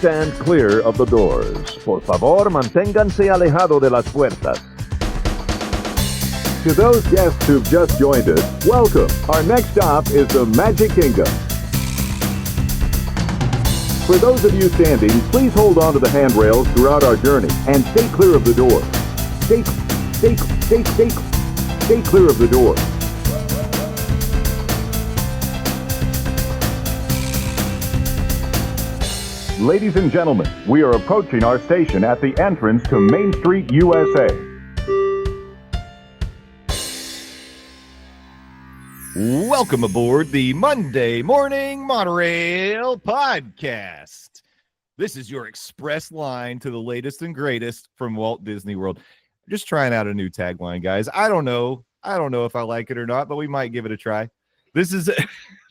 stand clear of the doors. Por favor, manténganse alejado de las puertas. To those guests who've just joined us, welcome. Our next stop is the Magic Kingdom. For those of you standing, please hold on to the handrails throughout our journey and stay clear of the doors. Stay clear of the doors. Ladies and gentlemen, we are approaching our station at the entrance to Main Street, USA. Welcome aboard the Monday Morning Monorail Podcast. This is your express line to the latest and greatest from Walt Disney World. Just trying out a new tagline, guys. I don't know if I like it or not, but we might give it a try. This is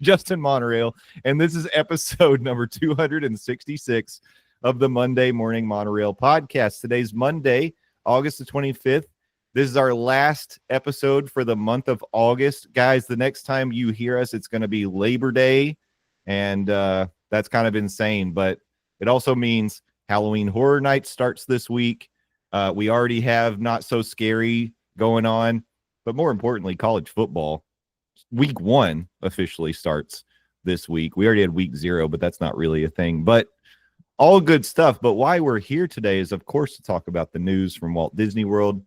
Justin Monorail, and this is episode number 266 of the Monday Morning Monorail Podcast. Today's Monday, August the 25th. This is our last episode for the month of August. Guys, the next time you hear us, it's going to be Labor Day, and that's kind of insane, but it also means Halloween Horror Night starts this week. We already have Not So Scary going on, but more importantly, college football. Week 1 officially starts this week. We already had week 0, but that's not really a thing. But all good stuff. But why we're here today is, of course, to talk about the news from Walt Disney World.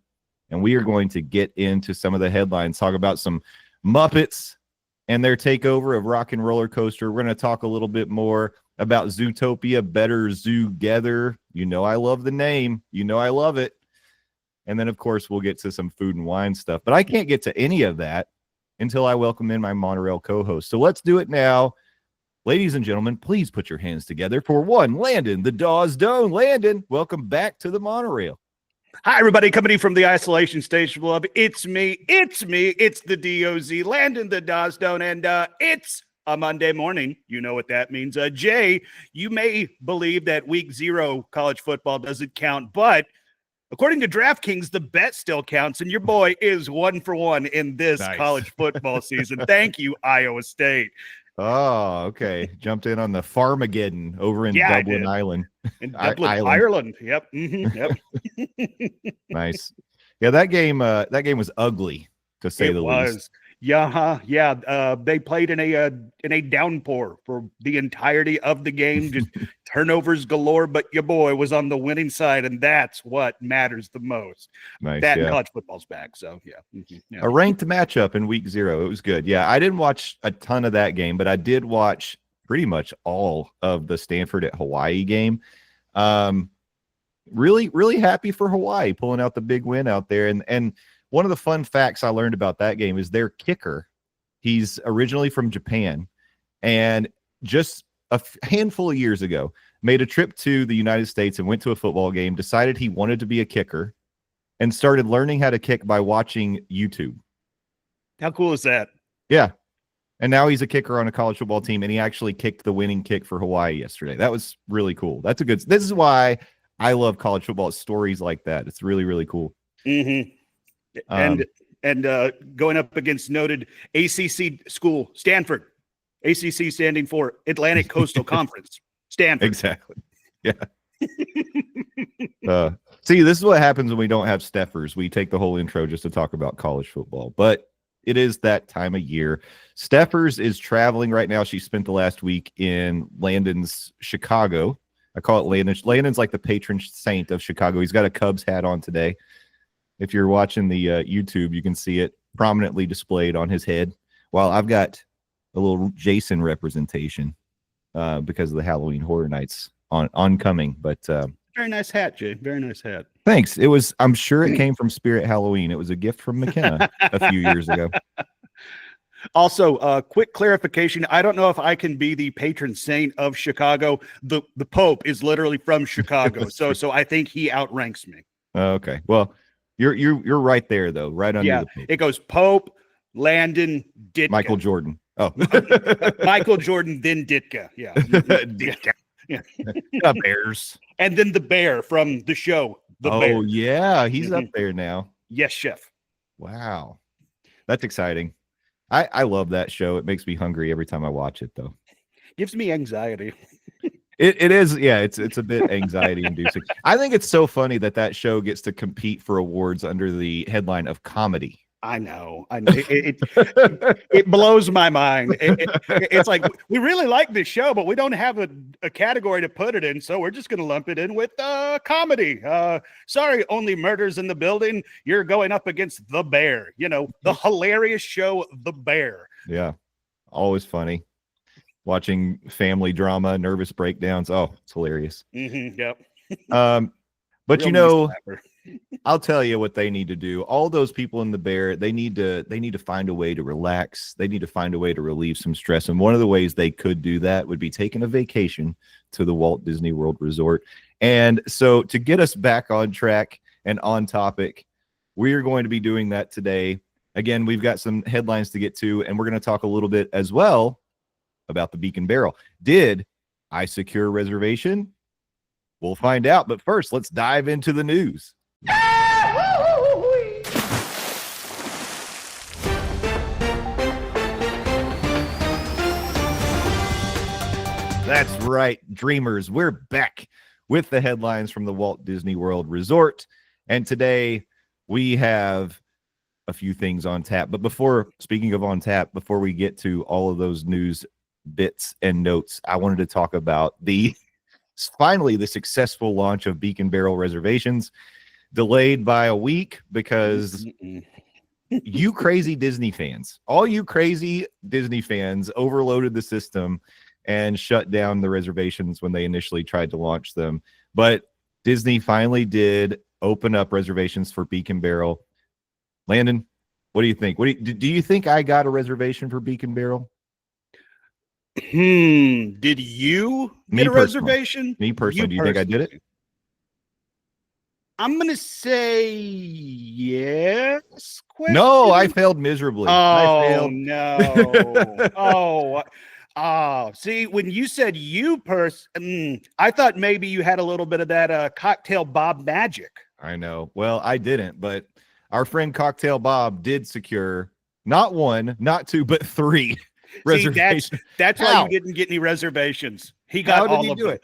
And we are going to get into some of the headlines, talk about some Muppets and their takeover of Rock and Roller Coaster. We're going to talk a little bit more about Zootopia, Better Zoogether. You know I love the name. You know I love it. And then, of course, we'll get to some food and wine stuff. But I can't get to any of that until I welcome in my monorail co-host. So let's do it now. Ladies and gentlemen, please put your hands together for one, Landon, the Dawes Doan. Landon, welcome back to the monorail. Hi, everybody, coming in from the isolation station club. It's me, it's the DOZ, Landon, the Dawes Doan, and it's a Monday morning. You know what that means. Jay, you may believe that week 0 college football doesn't count, but according to DraftKings, the bet still counts, and your boy is 1 for 1 in this college football season. Thank you, Iowa State. Oh, okay. Jumped in on the Farmageddon over in Dublin Island. In Dublin, Ireland. Yep. Mm-hmm. Yep. Nice. Yeah, that game was ugly, to say the least. Yeah. They played in a downpour for the entirety of the game, just turnovers galore. But your boy was on the winning side, and that's what matters the most. Nice. That and college football's back, so yeah. Mm-hmm, yeah. A ranked matchup in week 0. It was good. Yeah, I didn't watch a ton of that game, but I did watch pretty much all of the Stanford at Hawaii game. Really, really happy for Hawaii pulling out the big win out there, and. One of the fun facts I learned about that game is their kicker. He's originally from Japan, and just a handful of years ago, made a trip to the United States and went to a football game, decided he wanted to be a kicker, and started learning how to kick by watching YouTube. How cool is that? Yeah. And now he's a kicker on a college football team, and he actually kicked the winning kick for Hawaii yesterday. That was really cool. This is why I love college football. It's stories like that. It's really, really cool. Mm-hmm. And going up against noted ACC school, Stanford. ACC standing for Atlantic Coastal Conference. Stanford. Exactly. Yeah. See, this is what happens when we don't have Steffers. We take the whole intro just to talk about college football. But it is that time of year. Steffers is traveling right now. She spent the last week in Landon's Chicago. I call it Landon. Landon's like the patron saint of Chicago. He's got a Cubs hat on today. If you're watching the YouTube, you can see it prominently displayed on his head. While I've got a little Jason representation because of the Halloween Horror Nights oncoming. But very nice hat, Jay. Very nice hat. Thanks. I'm sure it came from Spirit Halloween. It was a gift from McKenna a few years ago. Also, quick clarification. I don't know if I can be the patron saint of Chicago. The Pope is literally from Chicago, so I think he outranks me. Okay. Well, you're right there though, right under the Pope. It goes Pope, Landon, Ditka. Michael Jordan. Oh, Michael Jordan, then Ditka. Yeah, Ditka. Yeah. The Bears, and then the bear from the show. Bear. Yeah, he's up there now. Yes, chef. Wow, that's exciting. I love that show. It makes me hungry every time I watch it, though. Gives me anxiety. It is, yeah, it's a bit anxiety inducing. I think it's so funny that show gets to compete for awards under the headline of comedy. I know. It blows my mind. It's like, we really like this show, but we don't have a category to put it in, so we're just going to lump it in with comedy. Sorry, Only Murders in the Building. You're going up against The Bear. You know, the hilarious show, The Bear. Yeah, always funny. Watching family drama, nervous breakdowns. Oh, it's hilarious. Mm-hmm, yep. But Real you know, slapper. I'll tell you what they need to do. All those people in the Bear, they need to find a way to relax. They need to find a way to relieve some stress. And one of the ways they could do that would be taking a vacation to the Walt Disney World Resort. And so to get us back on track and on topic, we are going to be doing that today. Again, we've got some headlines to get to, and we're going to talk a little bit as well about the Beak and Barrel. Did I secure a reservation? We'll find out. But first, let's dive into the news. That's right, dreamers. We're back with the headlines from the Walt Disney World Resort. And today we have a few things on tap. But speaking of on tap, before we get to all of those news bits and notes, I wanted to talk about finally the successful launch of Beak and Barrel reservations, delayed by a week because you crazy Disney fans, all you crazy Disney fans overloaded the system and shut down the reservations when they initially tried to launch them. But Disney finally did open up reservations for Beak and Barrel. Landon, what do you think? Do you think I got a reservation for Beak and Barrel? Did you get a reservation? Me personally, do you think I did it? I'm gonna say yes. No, I failed miserably. Oh no! See, when you said I thought maybe you had a little bit of that cocktail Bob magic. I know. Well, I didn't, but our friend Cocktail Bob did secure not one, not two, but three. See, that's why you didn't get any reservations. He got all of them.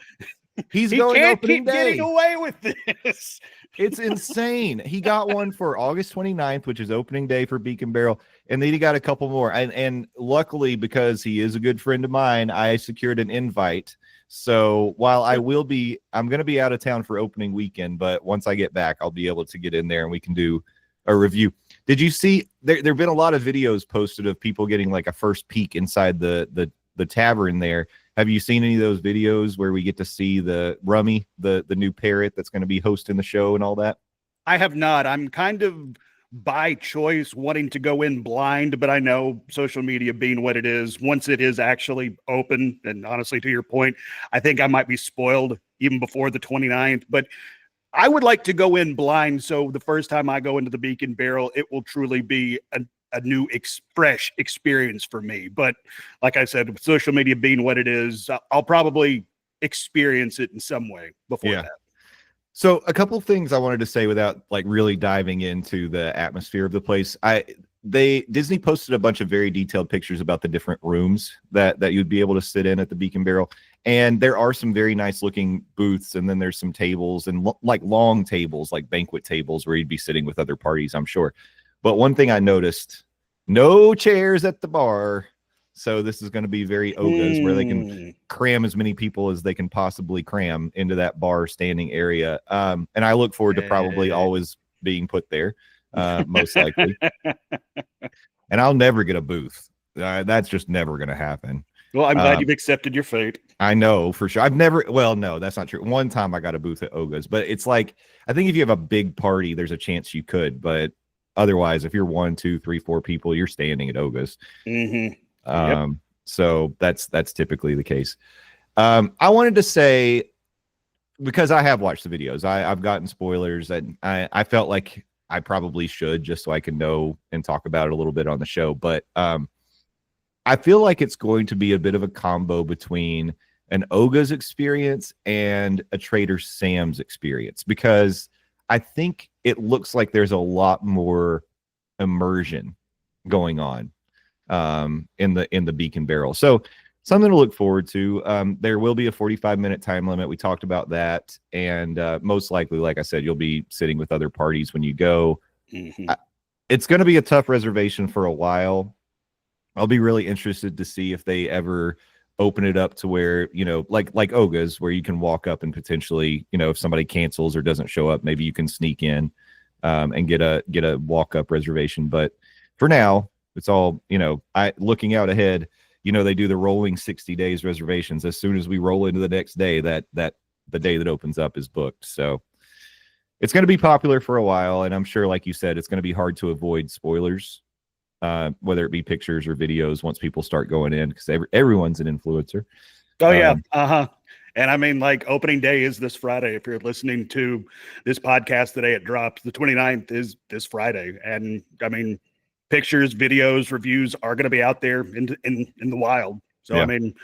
He's going opening day. Getting away with this. It's insane. He got one for August 29th, which is opening day for Beak and Barrel, and then he got a couple more. And luckily, because he is a good friend of mine, I secured an invite. So while I'm going to be out of town for opening weekend, but once I get back, I'll be able to get in there and we can do a review. Did you see there've been a lot of videos posted of people getting like a first peek inside the tavern there? Have you seen any of those videos where we get to see the Rummy, the new parrot that's going to be hosting the show and all that? I have not. I'm kind of by choice wanting to go in blind, but I know social media being what it is, once it is actually open, and honestly, to your point, I think I might be spoiled even before the 29th, but I would like to go in blind, so the first time I go into the Beak and Barrel, it will truly be a new fresh experience for me. But like I said, with social media being what it is, I'll probably experience it in some way before that. So a couple of things I wanted to say without like really diving into the atmosphere of the place. Disney posted a bunch of very detailed pictures about the different rooms that you'd be able to sit in at the Beak and Barrel. And there are some very nice looking booths. And then there's some tables and like long tables, like banquet tables where you'd be sitting with other parties, I'm sure. But one thing I noticed, no chairs at the bar. So this is going to be very Oga's where they can cram as many people as they can possibly cram into that bar standing area. And I look forward to probably always being put there, most likely. And I'll never get a booth. That's just never going to happen. Well, I'm glad you've accepted your fate. I know for sure. No, that's not true. One time I got a booth at Oga's, but it's like, I think if you have a big party, there's a chance you could, but otherwise, if you're 1, 2, 3, 4 people, you're standing at Oga's. So that's typically the case. I wanted to say, because I have watched the videos, I've gotten spoilers, and I felt like I probably should, just so I can know and talk about it a little bit on the show. But I feel like it's going to be a bit of a combo between an Oga's experience and a Trader Sam's experience, because I think it looks like there's a lot more immersion going on in the Beak and Barrel. So something to look forward to. There will be a 45-minute time limit. We talked about that. And most likely, like I said, you'll be sitting with other parties when you go. Mm-hmm. It's going to be a tough reservation for a while. I'll be really interested to see if they ever open it up to where, like Oga's, where you can walk up and potentially, if somebody cancels or doesn't show up, maybe you can sneak in and get a walk up reservation. But for now, it's all, looking out ahead, they do the rolling 60 days reservations. As soon as we roll into the next day, that the day that opens up is booked. So it's going to be popular for a while. And I'm sure, like you said, it's going to be hard to avoid spoilers, whether it be pictures or videos once people start going in, because everyone's an influencer. Oh, yeah. And I mean, like, opening day is this Friday. If you're listening to this podcast the day it drops, the 29th is this Friday. And I mean, pictures, videos, reviews are going to be out there in the wild. So, yeah. I mean,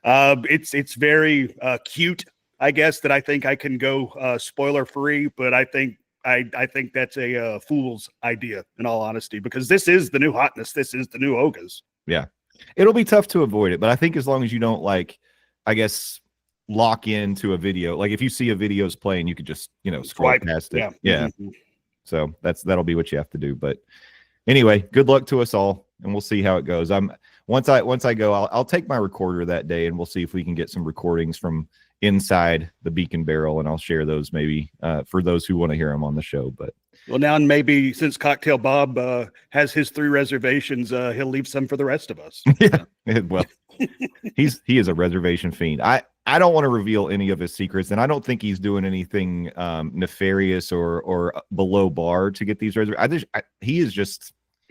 it's very cute, I guess, that I think I can go spoiler free, but I think that's a fool's idea, in all honesty, because this is the new hotness. This is the new Oga's. Yeah. It'll be tough to avoid it, but I think as long as you don't, like, I guess, lock into a video, like if you see a video's playing, you could just, scroll past it. Yeah. Yeah. Mm-hmm. So that'll be what you have to do. But anyway, good luck to us all, and we'll see how it goes. Once I go, I'll take my recorder that day, and we'll see if we can get some recordings from inside the Beak and Barrel, and I'll share those maybe for those who want to hear them on the show. But well, now maybe since Cocktail Bob has his 3 reservations, he'll leave some for the rest of us. Yeah. Well, he is a reservation fiend. I don't want to reveal any of his secrets, and I don't think he's doing anything nefarious or below bar to get these reservations. He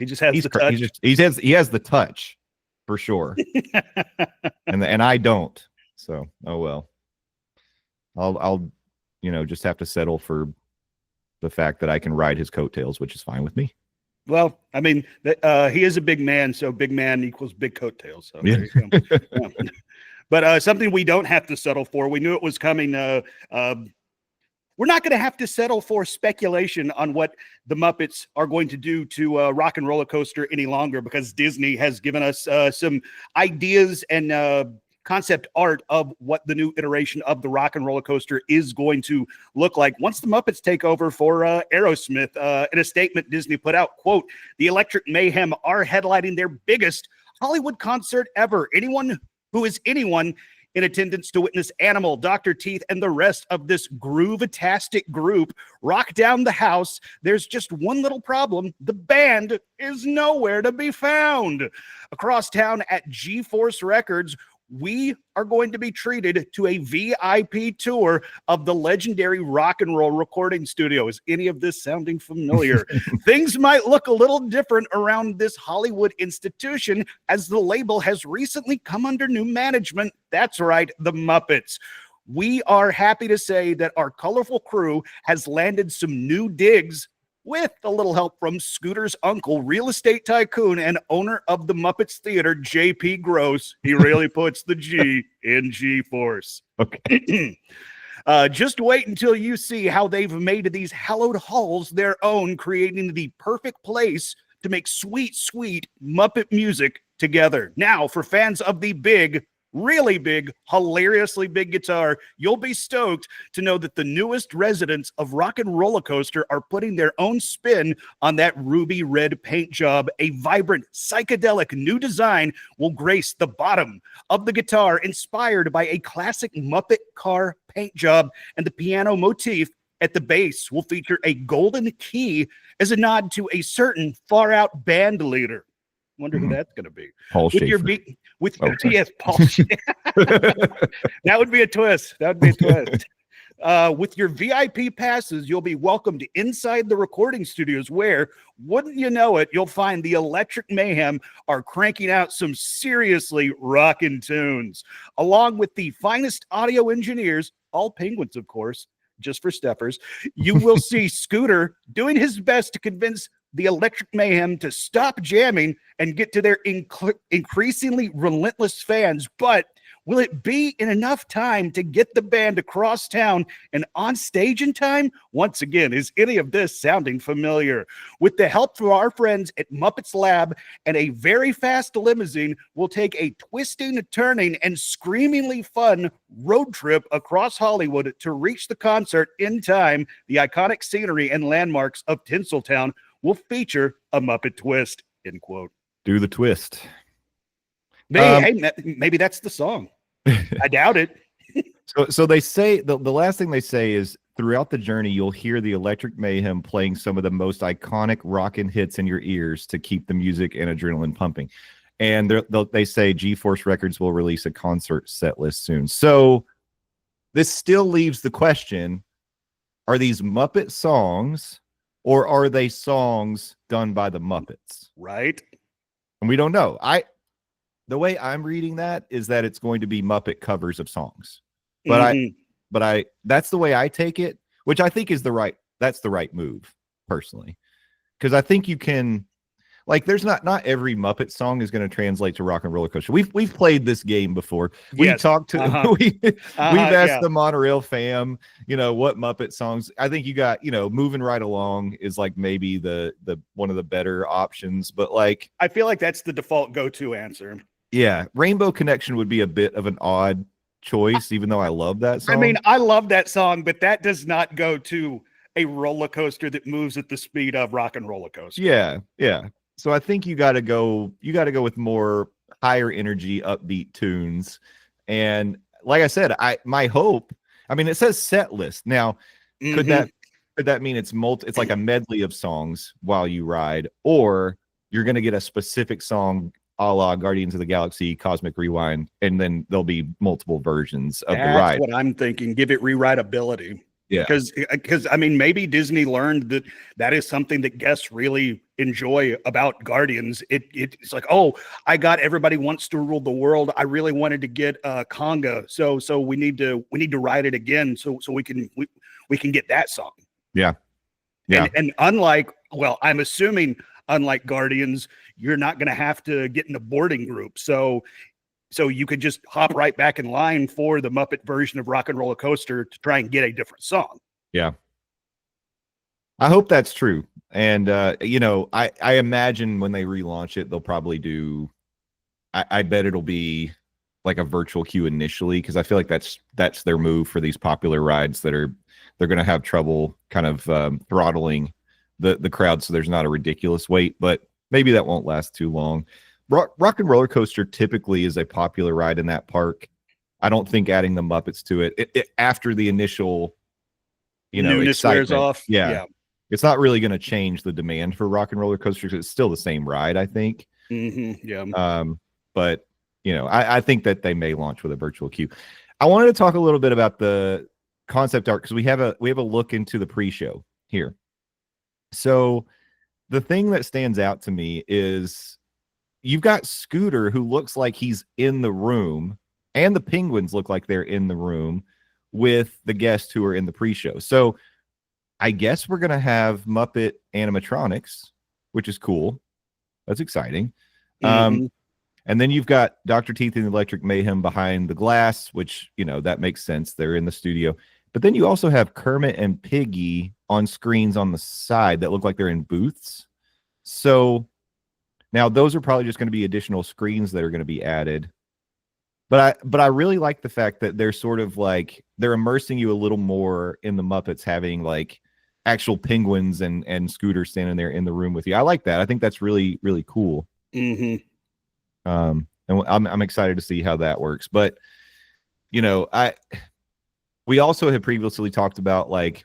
just has the touch. He has the touch for sure, and I don't. So well, I'll just have to settle for the fact that I can ride his coattails, which is fine with me. Well, I mean, he is a big man, so big man equals big coattails. So there you go. Yeah. But something we don't have to settle for. We knew it was coming. We're not going to have to settle for speculation on what the Muppets are going to do to Rock and Roller Coaster any longer, because Disney has given us some ideas and concept art of what the new iteration of the Rock and Roller Coaster is going to look like once the Muppets take over for Aerosmith. In a statement Disney put out, quote, "The Electric Mayhem are headlining their biggest Hollywood concert ever. Anyone in attendance to witness Animal, Dr. Teeth, and the rest of this groove-tastic group rock down the house. There's just one little problem. The band is nowhere to be found. Across town at G-Force Records, we are going to be treated to a VIP tour of the legendary rock and roll recording studio." Is any of this sounding familiar? Things might look a little different around this Hollywood institution, as the label has recently come under new management. That's right, the Muppets. We are happy to say that our colorful crew has landed some new digs with a little help from Scooter's uncle, real estate tycoon and owner of the Muppets Theater, J.P. Gross. He really puts the G in G-Force. Okay. Just wait until you see how they've made these hallowed halls their own, creating the perfect place to make sweet, sweet Muppet music together. Now, for fans of the big, really big, hilariously big guitar, you'll be stoked to know that the newest residents of Rock and Roller Coaster are putting their own spin on that ruby red paint job. A vibrant, psychedelic new design will grace the bottom of the guitar, inspired by a classic Muppet car paint job, and the piano motif at the base will feature a golden key as a nod to a certain far-out band leader. Wonder who that's going to be. Paul with Schaefer. Yes, Paul. That would be a twist. With your VIP passes, you'll be welcomed inside the recording studios, where, wouldn't you know it, you'll find the Electric Mayhem are cranking out some seriously rockin' tunes, along with the finest audio engineers, all Penguins, of course, just for Steffers. You will see Scooter doing his best to convince the Electric Mayhem to stop jamming and get to their increasingly relentless fans. But Will it be in enough time to get the band across town and on stage in time? Once again, is any of this sounding familiar? With the help from our friends at Muppets Lab and a very fast limousine, we'll take a twisting, turning, and screamingly fun road trip across Hollywood to reach the concert in time. The iconic scenery and landmarks of Tinseltown will feature a Muppet twist, end quote. Do the twist. Maybe that's the song. I doubt it. So they say the last thing they say is throughout the journey, you'll hear the Electric Mayhem playing some of the most iconic rockin' hits in your ears to keep the music and adrenaline pumping. And they say G-Force Records will release a concert set list soon. So this still leaves the question, are these Muppet songs or are they songs done by the Muppets? Right. And we don't know. The way I'm reading that is that it's going to be Muppet covers of songs. But that's the way I take it, which I think is the right move personally. Because I think you can, like, there's not every Muppet song is going to translate to Rock and Roller Coaster. We've played this game before. We talked to we've asked the Monorail fam, what Muppet songs. I think you got, Moving Right Along is like maybe the one of the better options, but like I feel like that's the default go-to answer. Yeah, Rainbow Connection would be a bit of an odd choice, even though I love that song. I mean, I love that song, but that does not go to a roller coaster that moves at the speed of Rock and Roller Coaster. Yeah. So I think you got to go with more higher energy, upbeat tunes. And like I said, my hope. I mean, it says set list. Now, could that mean it's like a medley of songs while you ride, or you're going to get a specific song a la Guardians of the Galaxy, Cosmic Rewind, and then there'll be multiple versions of the ride. That's what I'm thinking. Give it rewritability. Yeah. Because I mean, maybe Disney learned that is something that guests really enjoy about Guardians. It's like, oh, I got Everybody Wants to Rule the World. I really wanted to get Conga. So we need to write it again so we can get that song. Yeah. Yeah. And unlike, well, I'm assuming unlike Guardians, you're not going to have to get in a boarding group. So you could just hop right back in line for the Muppet version of Rock and Roller Coaster to try and get a different song. Yeah. I hope that's true. And, I imagine when they relaunch it, they'll probably do, I bet it'll be like a virtual queue initially, because I feel like that's their move for these popular rides they're going to have trouble kind of throttling the crowd, so there's not a ridiculous wait, but maybe that won't last too long. Rock and Roller Coaster typically is a popular ride in that park. I don't think adding the Muppets to it after the initial, newness wears off. Yeah. It's not really going to change the demand for Rock and Roller Coaster because it's still the same ride, I think. Mm-hmm. Yeah. But I think that they may launch with a virtual queue. I wanted to talk a little bit about the concept art because we have a look into the pre-show here. So the thing that stands out to me is you've got Scooter, who looks like he's in the room, and the penguins look like they're in the room with the guests who are in the pre-show. So I guess we're going to have Muppet animatronics, which is cool. That's exciting. Mm-hmm. And then you've got Dr. Teeth and the Electric Mayhem behind the glass, which, that makes sense. They're in the studio. But then you also have Kermit and Piggy on screens on the side that look like they're in booths. So now those are probably just going to be additional screens that are going to be added. But I really like the fact that they're sort of like they're immersing you a little more in the Muppets, having like actual penguins and Scooter standing there in the room with you. I like that. I think that's really, really cool. Mm-hmm. And I'm excited to see how that works. But we also had previously talked about like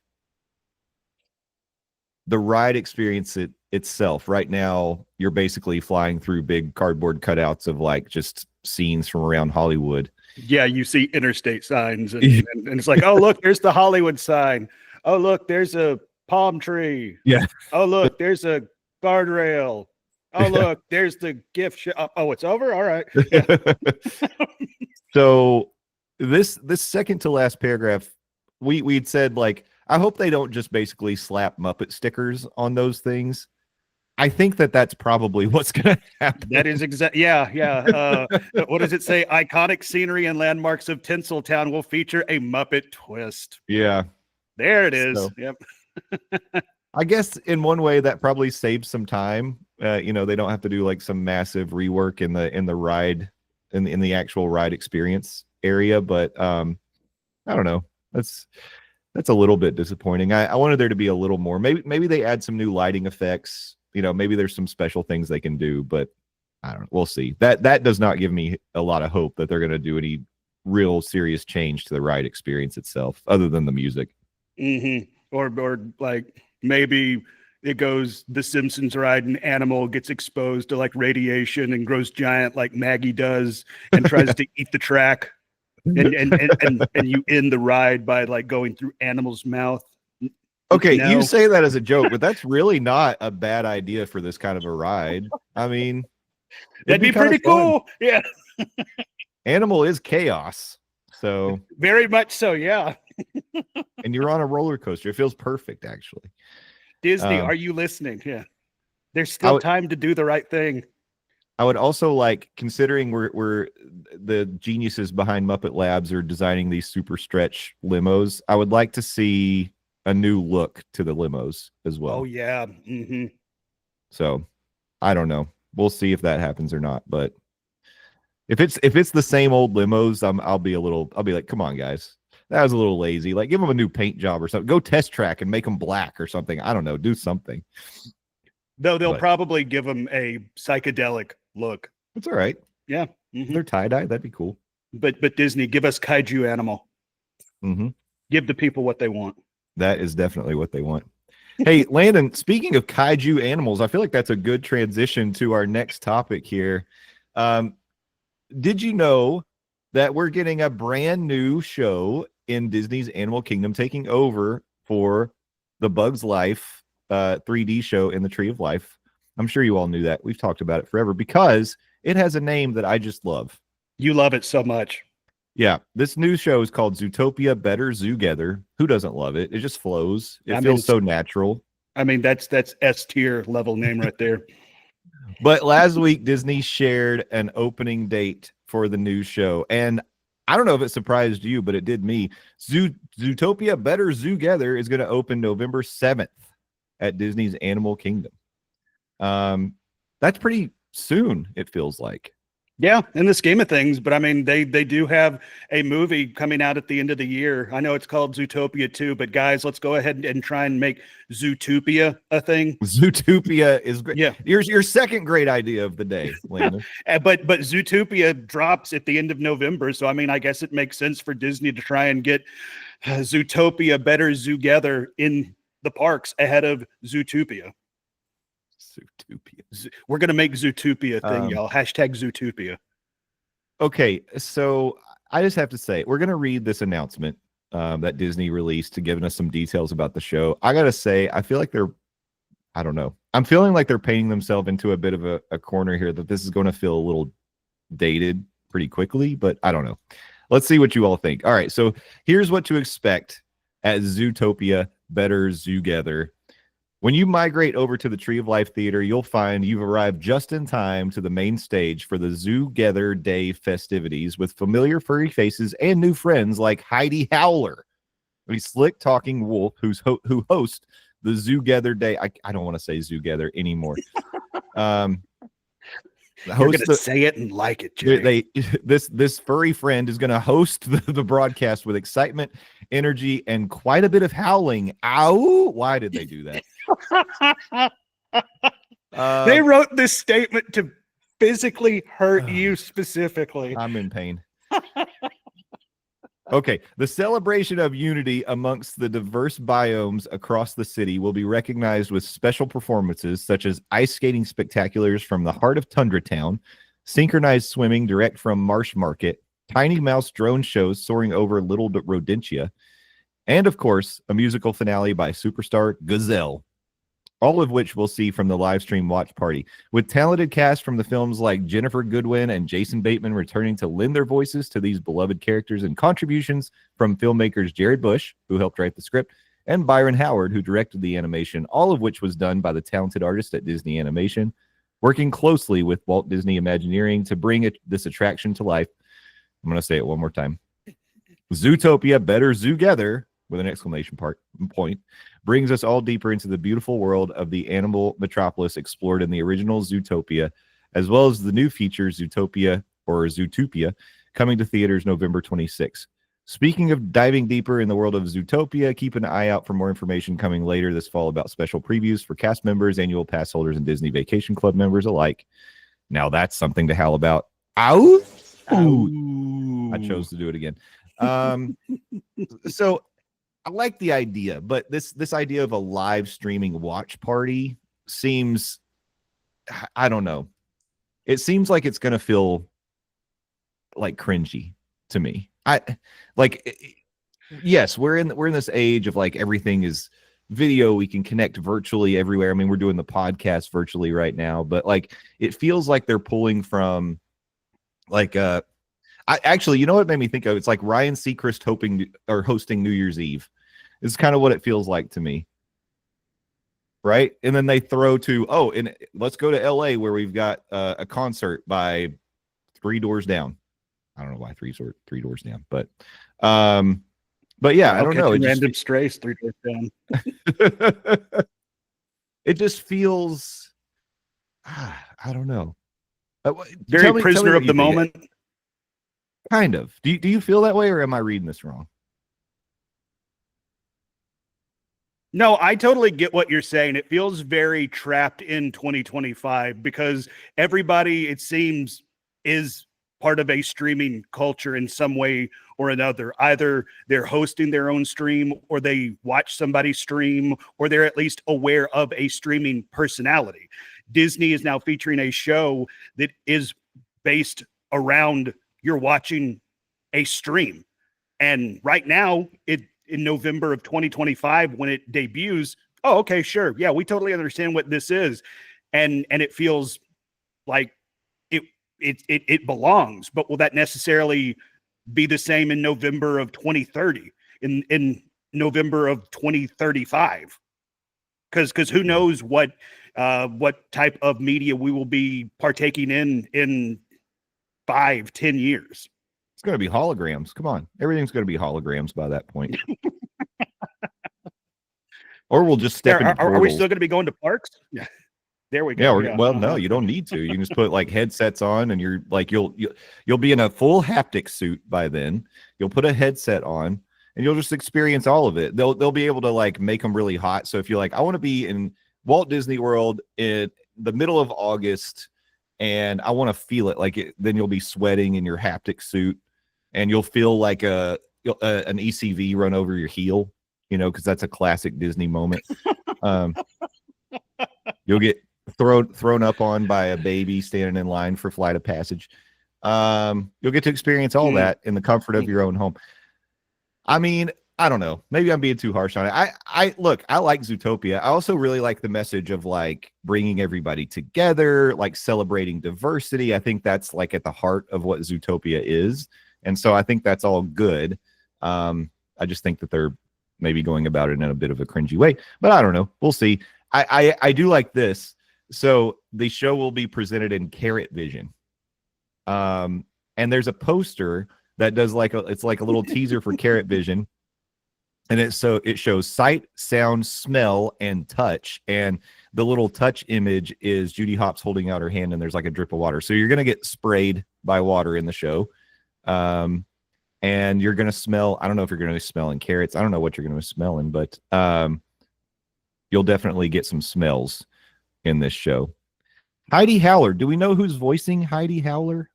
the ride experience itself. Right now, you're basically flying through big cardboard cutouts of like just scenes from around Hollywood. Yeah, you see interstate signs and it's like, oh, look, there's the Hollywood sign. Oh, look, there's a palm tree. Yeah. Oh, look, there's a guardrail. Oh, look, there's the gift shop. Oh, it's over? All right. Yeah. So this second to last paragraph, we'd said like, I hope they don't just basically slap Muppet stickers on those things. I think that's probably what's going to happen. That is exact. Yeah. What does it say? Iconic scenery and landmarks of Tinseltown will feature a Muppet twist. Yeah. There it is. So, yep. I guess in one way that probably saves some time. They don't have to do like some massive rework in the ride, in the actual ride experience area. But I don't know. That's a little bit disappointing. I wanted there to be a little more. Maybe they add some new lighting effects. Maybe there's some special things they can do, but I don't know. We'll see. That does not give me a lot of hope that they're going to do any real serious change to the ride experience itself, other than the music. Mm-hmm. Or like maybe it goes the Simpsons ride and Animal gets exposed to like radiation and grows giant like Maggie does and tries to eat the track. And you end the ride by like going through Animal's mouth. Okay, No. you say that as a joke, but that's really not a bad idea for this kind of a ride. I mean, that'd be pretty cool. Yeah. Animal is chaos. So very much so, yeah. And you're on a roller coaster. It feels perfect, actually. Disney, are you listening? Yeah. There's still time to do the right thing. I would also like, considering we're the geniuses behind Muppet Labs are designing these super stretch limos, I would like to see a new look to the limos as well. Oh yeah. Mm-hmm. So I don't know. We'll see if that happens or not. But if it's the same old limos, I'll be like, come on, guys. That was a little lazy. Like, give them a new paint job or something. Go test track and make them black or something. I don't know. Do something. Though they'll probably give them a psychedelic look. It's all right. Yeah. Mm-hmm. They're tie-dye. That'd be cool. But Disney, give us kaiju Animal. Mm-hmm. Give the people what they want. That is definitely what they want. Hey, Landon, speaking of kaiju animals, I feel like that's a good transition to our next topic here. Did you know that we're getting a brand new show in Disney's Animal Kingdom taking over for the Bugs Life 3D show in the Tree of Life? I'm sure you all knew that. We've talked about it forever because it has a name that I just love. You love it so much. Yeah, this new show is called Zootopia Better Zoogether. Who doesn't love it? It just flows. It feels so natural. I mean, that's S tier level name right there. But last week, Disney shared an opening date for the new show. And I don't know if it surprised you, but it did me. Zootopia Better Zoogether is going to open November 7th at Disney's Animal Kingdom. That's pretty soon, it feels like. Yeah, in the scheme of things, but I mean, they do have a movie coming out at the end of the year. I know it's called Zootopia 2, but guys, let's go ahead and try and make Zootopia a thing. Zootopia is great. Yeah, your second great idea of the day, Landon. but Zootopia drops at the end of November, so I mean, I guess it makes sense for Disney to try and get Zootopia Better Zoogether in the parks ahead of Zootopia. We're going to make Zootopia a thing, y'all. Hashtag Zootopia. Okay, so I just have to say, we're going to read this announcement that Disney released to giving us some details about the show. I got to say, I feel like I don't know. I'm feeling like they're painting themselves into a bit of a corner here, that this is going to feel a little dated pretty quickly, but I don't know. Let's see what you all think. All right, so here's what to expect at Zootopia Better Zoogether. When you migrate over to the Tree of Life Theater, you'll find you've arrived just in time to the main stage for the Zoogether Day festivities with familiar furry faces and new friends like Heidi Howler, a slick-talking wolf who hosts the Zoogether Day. I don't want to say Zoogether anymore. You're going to say it and like it, Jay. This furry friend is going to host the broadcast with excitement, energy, and quite a bit of howling. Ow! Why did they do that? They wrote this statement to physically hurt you specifically. I'm in pain. Okay, the celebration of unity amongst the diverse biomes across the city will be recognized with special performances such as ice skating spectaculars from the heart of Tundra Town, synchronized swimming direct from Marsh Market, tiny mouse drone shows soaring over Little Rodentia, and of course, a musical finale by superstar Gazelle. All of which we'll see from the live stream watch party, with talented cast from the films like Jennifer Goodwin and Jason Bateman returning to lend their voices to these beloved characters, and contributions from filmmakers Jared Bush, who helped write the script, and Byron Howard, who directed the animation, all of which was done by the talented artist at Disney Animation, working closely with Walt Disney Imagineering to bring this attraction to life. I'm going to say it one more time. Zootopia, better Zoogether, with an exclamation point, brings us all deeper into the beautiful world of the animal metropolis explored in the original Zootopia, as well as the new feature Zootopia or Zootopia coming to theaters November 26th. Speaking of diving deeper in the world of Zootopia, keep an eye out for more information coming later this fall about special previews for cast members, annual pass holders, and Disney Vacation Club members alike. Now that's something to howl about. Ow! Ooh. I chose to do it again. So I like the idea, but this idea of a live streaming watch party seems, I don't know. It seems like it's going to feel like cringy to me. Yes, we're in this age of like everything is video. We can connect virtually everywhere. I mean, we're doing the podcast virtually right now, but like it feels like they're pulling from like actually, you know what it made me think of? It's like Ryan Seacrest hosting New Year's Eve. It's kind of what it feels like to me. Right? And then they throw to, and let's go to LA where we've got a concert by Three Doors Down. I don't know why three doors down, but yeah, I don't know. It random strays 3 doors down. It just feels, I don't know. Very prisoner of the moment. Kind of. Do you feel that way, or am I reading this wrong? No, I totally get what you're saying. It feels very trapped in 2025 because everybody, it seems, is part of a streaming culture in some way or another. Either they're hosting their own stream, or they watch somebody stream, or they're at least aware of a streaming personality. Disney is now featuring a show that is based around you're watching a stream. And right now, in November of 2025, when it debuts, okay, sure. Yeah, we totally understand what this is. And it feels like it belongs, but will that necessarily be the same in November of 2030, in November of 2035? Because who knows what type of media we will be partaking in 5-10 years. It's going to be holograms. Come on. Everything's going to be holograms by that point. Or we'll just step into portals. Are we still going to be going to parks? Yeah. There we go. Yeah. Well, no, you don't need to. You can just put like headsets on, and you're like, you'll be in a full haptic suit by then. You'll put a headset on, and you'll just experience all of it. They'll be able to like make them really hot. So if you're like, I want to be in Walt Disney World in the middle of August, and I want to feel it, then you'll be sweating in your haptic suit, and you'll feel like an ECV run over your heel, because that's a classic Disney moment. You'll get thrown up on by a baby standing in line for Flight of Passage. You'll get to experience all that in the comfort of your own home. I mean, I don't know. Maybe I'm being too harsh on it. I like Zootopia. I also really like the message of like bringing everybody together, like celebrating diversity. I think that's like at the heart of what Zootopia is. And so I think that's all good. I just think that they're maybe going about it in a bit of a cringy way, but I don't know. We'll see. I do like this. So the show will be presented in Carrot Vision. And there's a poster that does it's like a little teaser for Carrot Vision. And it shows sight, sound, smell, and touch. And the little touch image is Judy Hopps holding out her hand, and there's like a drip of water. So you're going to get sprayed by water in the show. And you're going to smell, I don't know if you're going to be smelling carrots. I don't know what you're going to be smelling, but you'll definitely get some smells in this show. Heidi Howler. Do we know who's voicing Heidi Howler?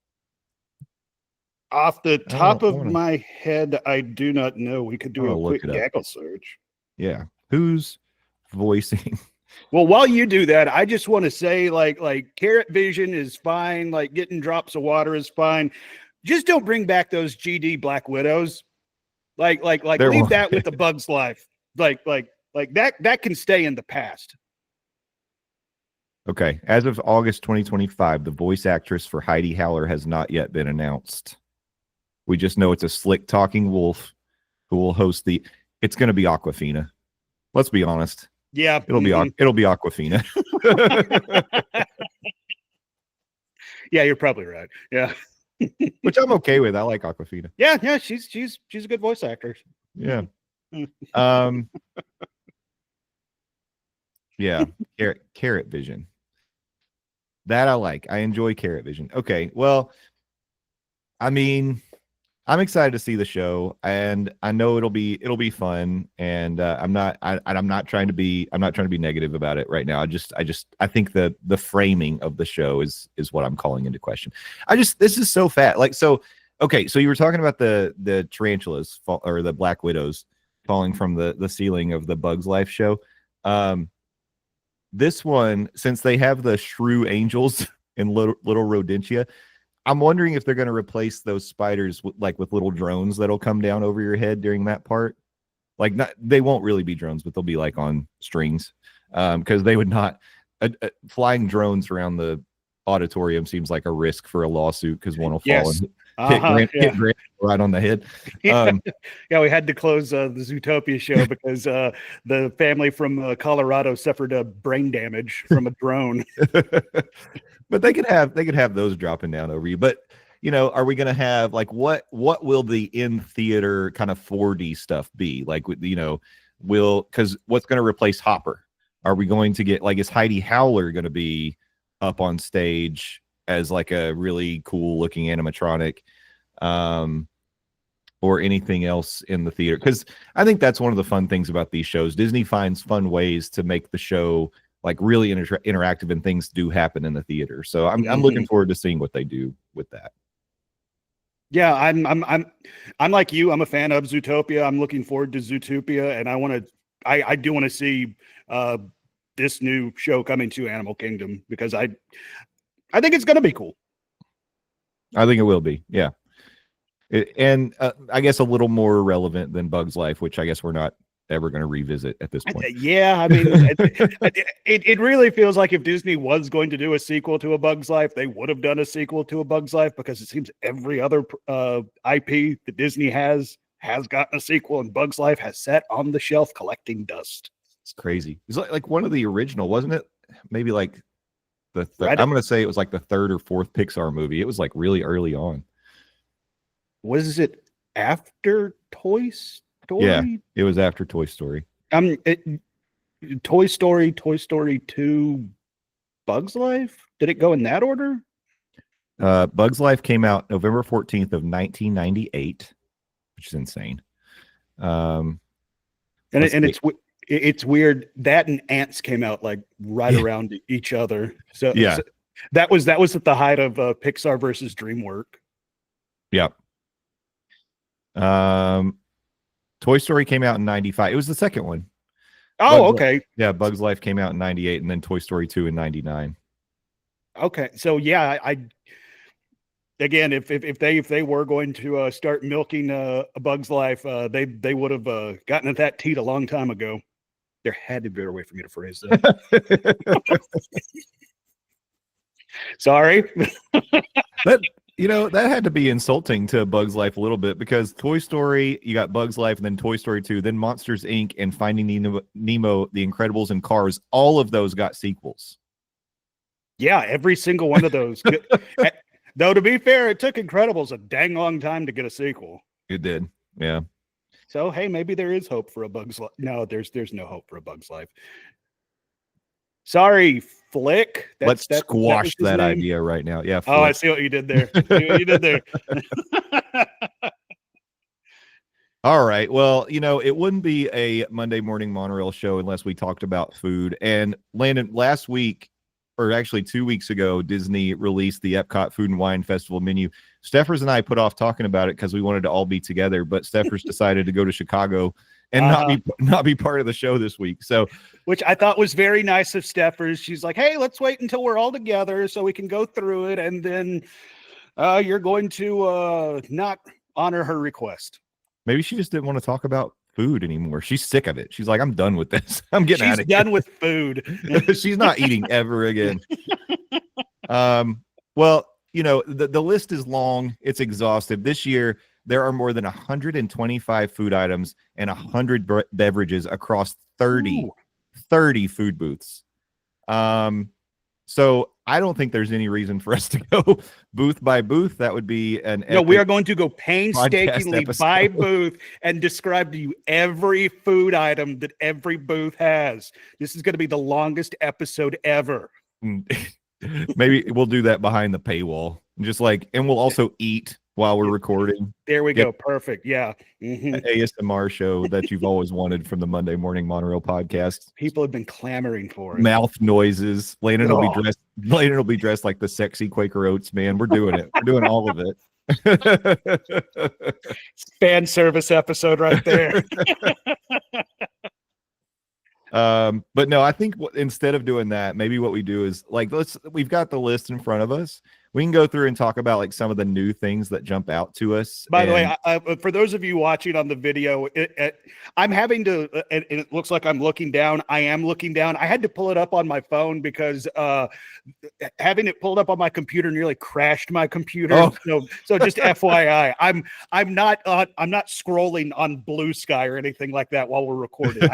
Off the top of my head, I do not know. We could do a quick gaggle search. Yeah. Who's voicing? Well, while you do that, I just want to say like Carrot Vision is fine. Like getting drops of water is fine. Just don't bring back those GD Black Widows. Like leave that with the Bug's Life. Like that can stay in the past. Okay. As of August 2025, the voice actress for Heidi Howler has not yet been announced. We just know it's a slick talking wolf who will host it's going to be Awkwafina. Let's be honest. Yeah, It'll be Aquafina. Yeah, you're probably right. Yeah. Which I'm okay with. I like Aquafina. Yeah, she's a good voice actor. Yeah. Yeah, carrot vision. That I like. I enjoy carrot vision. Okay, well, I mean, I'm excited to see the show, and I know it'll be fun. And I'm not trying to be negative about it right now. I think the framing of the show is what I'm calling into question. This is so fat. Like, so okay, so you were talking about the tarantulas or the black widows falling from the ceiling of the Bugs Life show. This one, since they have the shrew angels and little rodentia, I'm wondering if they're going to replace those spiders with little drones that'll come down over your head during that part. Like, they won't really be drones, but they'll be like on strings, because they would not. Flying drones around the auditorium seems like a risk for a lawsuit because one will fall and hit Grant right on the head. Yeah, we had to close the Zootopia show because the family from Colorado suffered a brain damage from a drone. But they could have those dropping down over you. But are we going to have what will the in theater kind of 4D stuff be like? Because what's going to replace Hopper? Are we going to get is Heidi Howler going to be up on stage as a really cool looking animatronic, or anything else in the theater? Because I think that's one of the fun things about these shows. Disney finds fun ways to make the show really interactive, and things do happen in the theater. So I'm looking forward to seeing what they do with that. Yeah, I'm like you. I'm a fan of Zootopia. I'm looking forward to Zootopia, and I do want to see this new show coming to Animal Kingdom because I think it's going to be cool. I think it will be, yeah. And I guess a little more relevant than Bugs Life, which I guess we're not ever going to revisit at this point. Yeah, I mean, it really feels like if Disney was going to do a sequel to A Bug's Life, they would have done a sequel to A Bug's Life, because it seems every other IP that Disney has gotten a sequel, and Bug's Life has sat on the shelf collecting dust. It's crazy. It's like one of the original, wasn't it? Maybe I'm going to say it was the third or fourth Pixar movie. It was really early on. Was it after Toy Story? Yeah, it was after Toy Story. Toy Story 2, Bug's Life? Did it go in that order? Bug's Life came out November 14th of 1998, which is insane. It's weird that and Ants came out right around each other. So yeah, so that was at the height of Pixar versus DreamWorks. Yep. Toy Story came out in 95. It was the second one. Oh, okay. Yeah, Bug's Life came out in 98, and then Toy Story 2 in 99. Okay, so yeah, again, if they were going to start milking A Bug's Life, they would have gotten at that teat a long time ago. There had to be a better way for me to phrase that. Sorry. That had to be insulting to Bug's Life a little bit, because Toy Story, you got Bug's Life, and then Toy Story 2, then Monsters, Inc., and Finding Nemo, The Incredibles, and Cars. All of those got sequels. Yeah, every single one of those. Though, to be fair, it took Incredibles a dang long time to get a sequel. It did, yeah. So, hey, maybe there is hope for A Bug's Life. No, there's no hope for A Bug's Life. Sorry, Flick. Let's squash that idea right now. Yeah. Flick. Oh, I see what you did there. All right. Well, it wouldn't be a Monday Morning Monorail show unless we talked about food. And Landon, last week, or actually 2 weeks ago, Disney released the Epcot Food and Wine Festival menu. Steffers and I put off talking about it because we wanted to all be together, but Steffers decided to go to Chicago and not be part of the show this week. So, which I thought was very nice of Steffers. She's like, "Hey, let's wait until we're all together so we can go through it, and then you're going to not honor her request." Maybe she just didn't want to talk about food anymore. She's sick of it. She's like, "I'm done with this. I'm getting out of here." She's done with food. She's not eating ever again. Well, the list is long. It's exhaustive. This year, there are more than 125 food items and 100 beverages across 30 food booths. So I don't think there's any reason for us to go booth by booth. That would be no. We are going to go painstakingly by booth and describe to you every food item that every booth has. This is going to be the longest episode ever. Maybe we'll do that behind the paywall, and we'll also eat while we're recording. There we go. Perfect. Yeah. An ASMR show that you've always wanted from the Monday Morning Monorail Podcast. People have been clamoring for it. Mouth noises. Landon will be dressed like the sexy Quaker Oats man. We're doing it. We're doing all of it. Fan service episode right there. But no, I think instead of doing that, maybe what we do is we've got the list in front of us. We can go through and talk about some of the new things that jump out to us. By the way, for those of you watching on the video, I'm having to, and it looks like I'm looking down. I am looking down. I had to pull it up on my phone because having it pulled up on my computer nearly crashed my computer. Oh. So just FYI, I'm not scrolling on Blue Sky or anything like that while we're recording.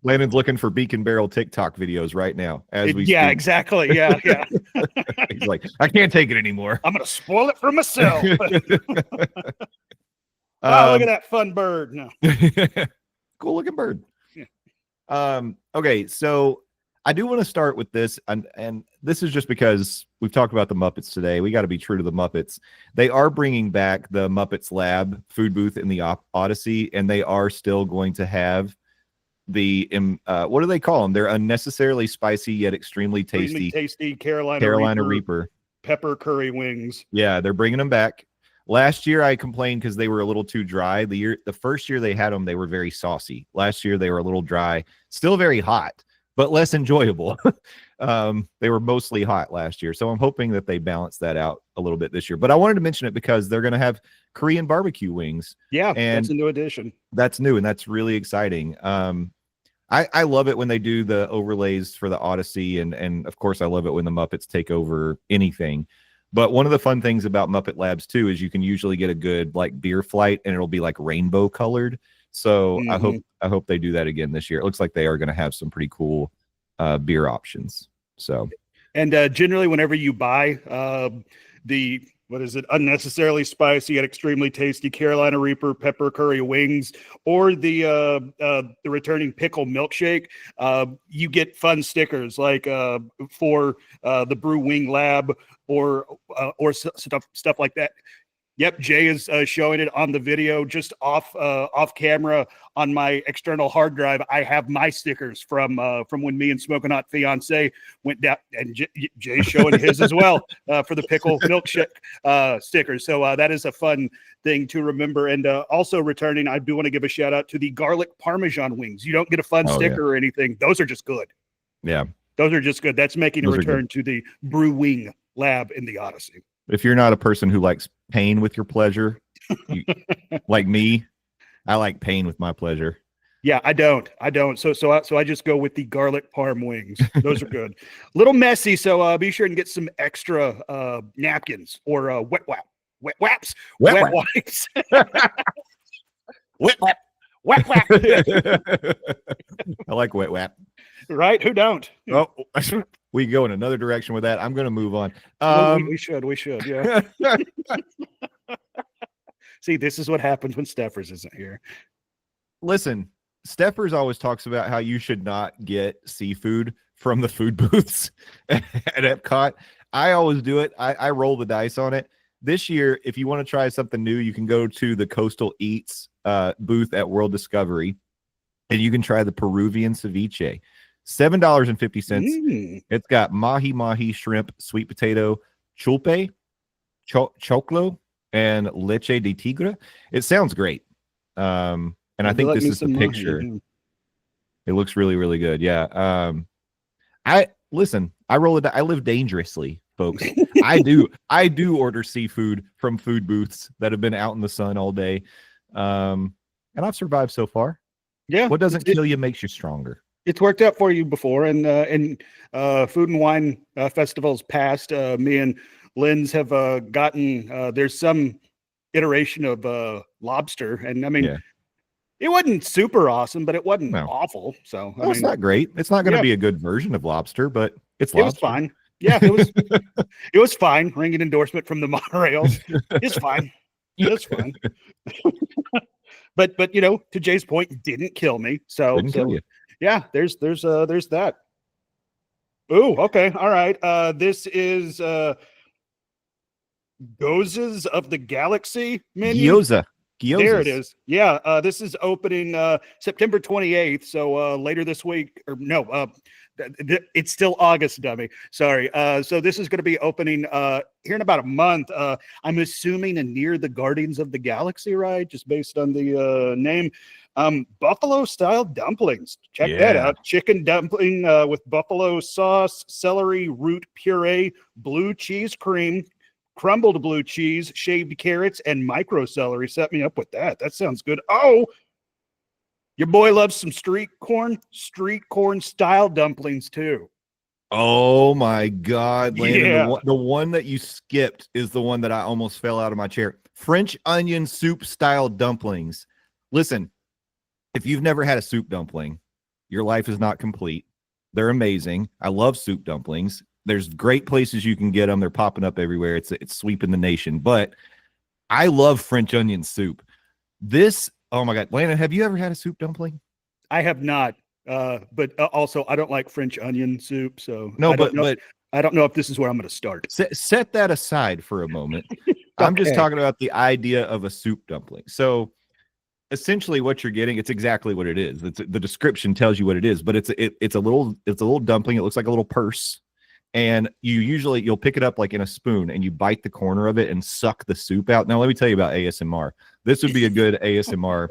Landon's looking for Beak and Barrel TikTok videos right now as we speak. Exactly. Yeah. He's like, I can't take it anymore. I'm gonna spoil it for myself. Wow, look at that fun bird. No. Cool looking bird. Yeah. Okay, so I do want to start with this, and this is just because we've talked about the Muppets today. We got to be true to the Muppets. They are bringing back the Muppets Lab food booth in the Odyssey, and they are still going to have the what do they call them? They're unnecessarily spicy yet extremely tasty Carolina Reaper pepper curry wings. Yeah, they're bringing them back. Last year I complained because they were a little too dry. The first year they had them, they were very saucy. Last year they were a little dry, still very hot, but less enjoyable. They were mostly hot last year, so I'm hoping that they balance that out a little bit this year. But I wanted to mention it because they're going to have Korean barbecue wings. Yeah, and that's a new addition. That's new, and that's really exciting. I love it when they do the overlays for the Odyssey, and of course I love it when the Muppets take over anything. But one of the fun things about Muppet Labs too is you can usually get a good beer flight, and it'll be rainbow colored. So I hope they do that again this year. It looks like they are going to have some pretty cool beer options. So, and generally whenever you buy the unnecessarily spicy yet extremely tasty Carolina Reaper pepper curry wings, or the returning pickle milkshake, you get fun stickers for the Brew Wing Lab or stuff like that. Yep, Jay is showing it on the video, just off camera on my external hard drive. I have my stickers from when me and Smoking Hot Fiance went down, and Jay's showing his as well for the pickle milkshake stickers. So that is a fun thing to remember. And also returning, I do want to give a shout out to the garlic Parmesan wings. You don't get a fun sticker or anything; those are just good. Yeah, those are just good. That's making a return to the Brew Wing Lab in the Odyssey. If you're not a person who likes pain with your pleasure, like me, I like pain with my pleasure. Yeah, I don't. So I just go with the garlic parm wings. Those are good. A little messy, so be sure and get some extra napkins or wet wipes. I like wet wap. Right? Who don't? Oh, we go in another direction with that. I'm going to move on. We should. Yeah. See, this is what happens when Steffers isn't here. Listen, Steffers always talks about how you should not get seafood from the food booths at Epcot. I always do it. I roll the dice on it. This year, if you want to try something new, you can go to the Coastal Eats booth at World Discovery, and you can try the Peruvian ceviche. $7.50. It's got mahi, shrimp, sweet potato, chulpe, choclo, and leche de tigre. It sounds great. And I think this is the picture. It looks really, really good. Yeah. I live dangerously, folks. I do order seafood from food booths that have been out in the sun all day. And I've survived so far. Yeah. What doesn't kill you makes you stronger. It's worked out for you before, and food and wine festivals past. Me and Lynn's have gotten. There's some iteration of lobster, and I mean, Yeah. it wasn't super awesome, but it wasn't No. awful. So I Well, it's mean, not great. It's not going to yeah. be a good version of lobster, but it's it was lobster. fine. Yeah, it was fine. Ringing endorsement from the monorails. It's fine. It's fine. but you know, to Jay's point, didn't kill me. Didn't kill you. Yeah, there's that. Oh, okay, all right. This is Gozes of the Galaxy menu. Gyoza. There it is. Yeah, this is opening September 28th. So later this week, or no, it's still August, dummy. Sorry. So this is going to be opening here in about a month. I'm assuming near the Guardians of the Galaxy ride, just based on the name. Buffalo style dumplings. Check that out. Chicken dumpling with buffalo sauce, celery root puree, blue cheese cream, crumbled blue cheese, shaved carrots, and micro celery. Set me up with that. That sounds good. Oh, your boy loves some street corn style dumplings too. Oh my God, Landon! Yeah. The one that you skipped is the one that I almost fell out of my chair. French onion soup style dumplings. Listen, if you've never had a soup dumpling, your life is not complete. They're amazing. I love soup dumplings. There's great places you can get them. They're popping up everywhere. It's sweeping the nation. But I love French onion soup. Oh my God, Landon, have you ever had a soup dumpling? I have not. But also I don't like French onion soup. So no, but I don't know if this is where I'm going to start. Set that aside for a moment. I'm just talking about the idea of a soup dumpling. So essentially what you're getting, it's exactly what it is. The description tells you what it is, but it's a little dumpling. It looks like a little purse. And you'll pick it up like in a spoon and you bite the corner of it and suck the soup out. Now, let me tell you about ASMR. This would be a good ASMR.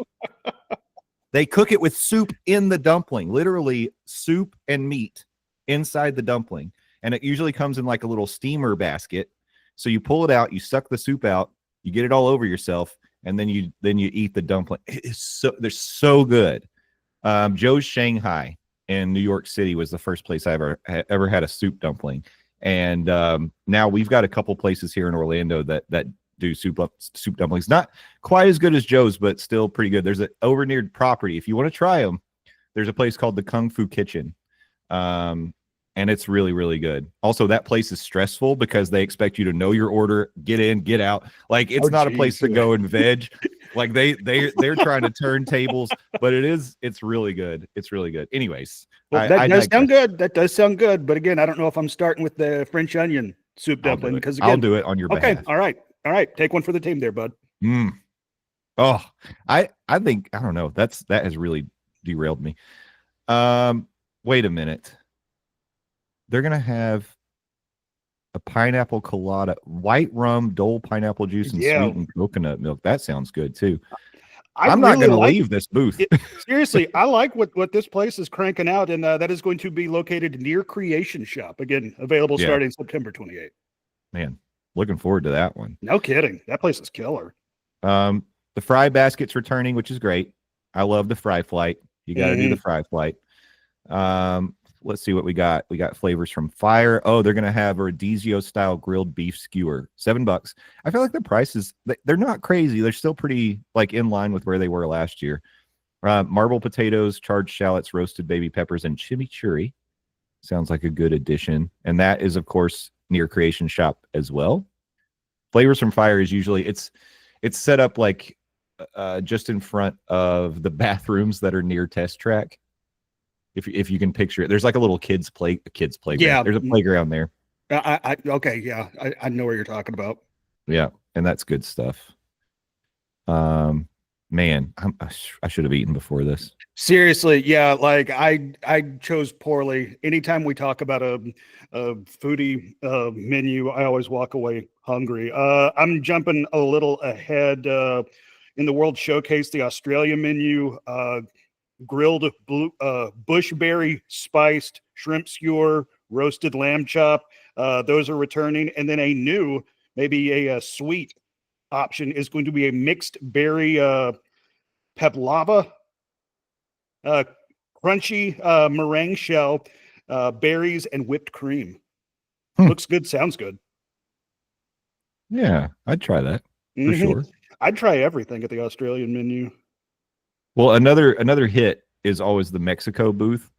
They cook it with soup in the dumpling, literally soup and meat inside the dumpling. And it usually comes in like a little steamer basket. So you pull it out, you suck the soup out, you get it all over yourself, and then you eat the dumpling. They're so good. Joe's Shanghai in New York City was the first place I ever had a soup dumpling. And now we've got a couple places here in Orlando that do soup dumplings. Not quite as good as Joe's, but still pretty good. There's an over near property. If you want to try them, there's a place called the Kung Fu Kitchen. And it's really, really good. Also, that place is stressful because they expect you to know your order, get in, get out. Like it's not a place to go and veg. Like they're trying to turn tables, but it's really good. It's really good. Anyways, well, that does sound good. That does sound good. But again, I don't know if I'm starting with the French onion soup dumpling because I'll do it on your behalf. Okay, all right. Take one for the team there, bud. Oh, I think I don't know. That has really derailed me. Wait a minute. They're going to have a pineapple colada, white rum, Dole pineapple juice, and sweetened coconut milk. That sounds good, too. I'm not going to leave this booth. Seriously, I like what this place is cranking out, and that is going to be located near Creation Shop. Again, available starting September 28th. Man, looking forward to that one. No kidding. That place is killer. The fry basket's returning, which is great. I love the fry flight. You got to do the fry flight. Let's see what we got. We got flavors from Fire. Oh, they're going to have a Radizio style grilled beef skewer, $7. I feel like the prices, they're not crazy. They're still pretty like in line with where they were last year. Marble potatoes, charred shallots, roasted baby peppers, and chimichurri. Sounds like a good addition. And that is, of course, near Creation Shop as well. Flavors from Fire is usually, it's set up like just in front of the bathrooms that are near Test Track. If you can picture it, there's like a little kids playground. Yeah, there's a playground there. Okay, yeah, I know where you're talking about. Yeah, and that's good stuff. Man, I should have eaten before this. Seriously, yeah, like I chose poorly. Anytime we talk about a foodie menu, I always walk away hungry. I'm jumping a little ahead. In the World Showcase, the Australia menu. Grilled bushberry spiced shrimp skewer, roasted lamb chop. Those are returning. And then a new, maybe a sweet option is going to be a mixed berry pavlova, crunchy meringue shell, berries, and whipped cream. Looks good. Sounds good. Yeah, I'd try that for sure. I'd try everything at the Australian menu. Well, another hit is always the Mexico booth.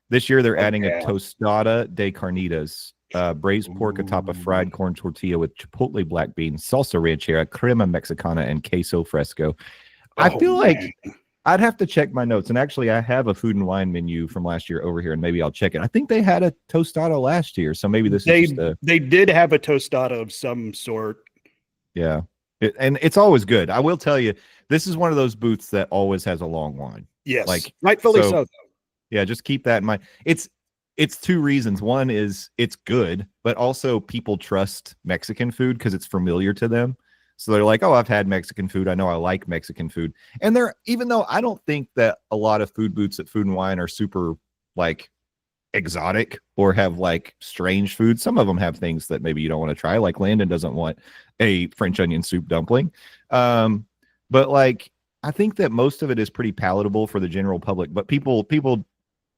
This year they're adding a tostada de carnitas, braised pork atop a fried corn tortilla with chipotle black beans, salsa ranchera, crema mexicana, and queso fresco. I feel like I'd have to check my notes. And actually, I have a food and wine menu from last year over here, and maybe I'll check it. I think they had a tostada last year, so maybe this is just they did have a tostada of some sort. Yeah. And it's always good. I will tell you, this is one of those booths that always has a long line. Yes, like rightfully so. Yeah, just keep that in mind. It's two reasons. One is it's good, but also people trust Mexican food because it's familiar to them. So they're like, oh, I've had Mexican food. I know I like Mexican food. And even though I don't think that a lot of food booths at Food and Wine are super like exotic or have like strange food. Some of them have things that maybe you don't want to try. Like Landon doesn't want a French onion soup dumpling. But like, I think that most of it is pretty palatable for the general public, but people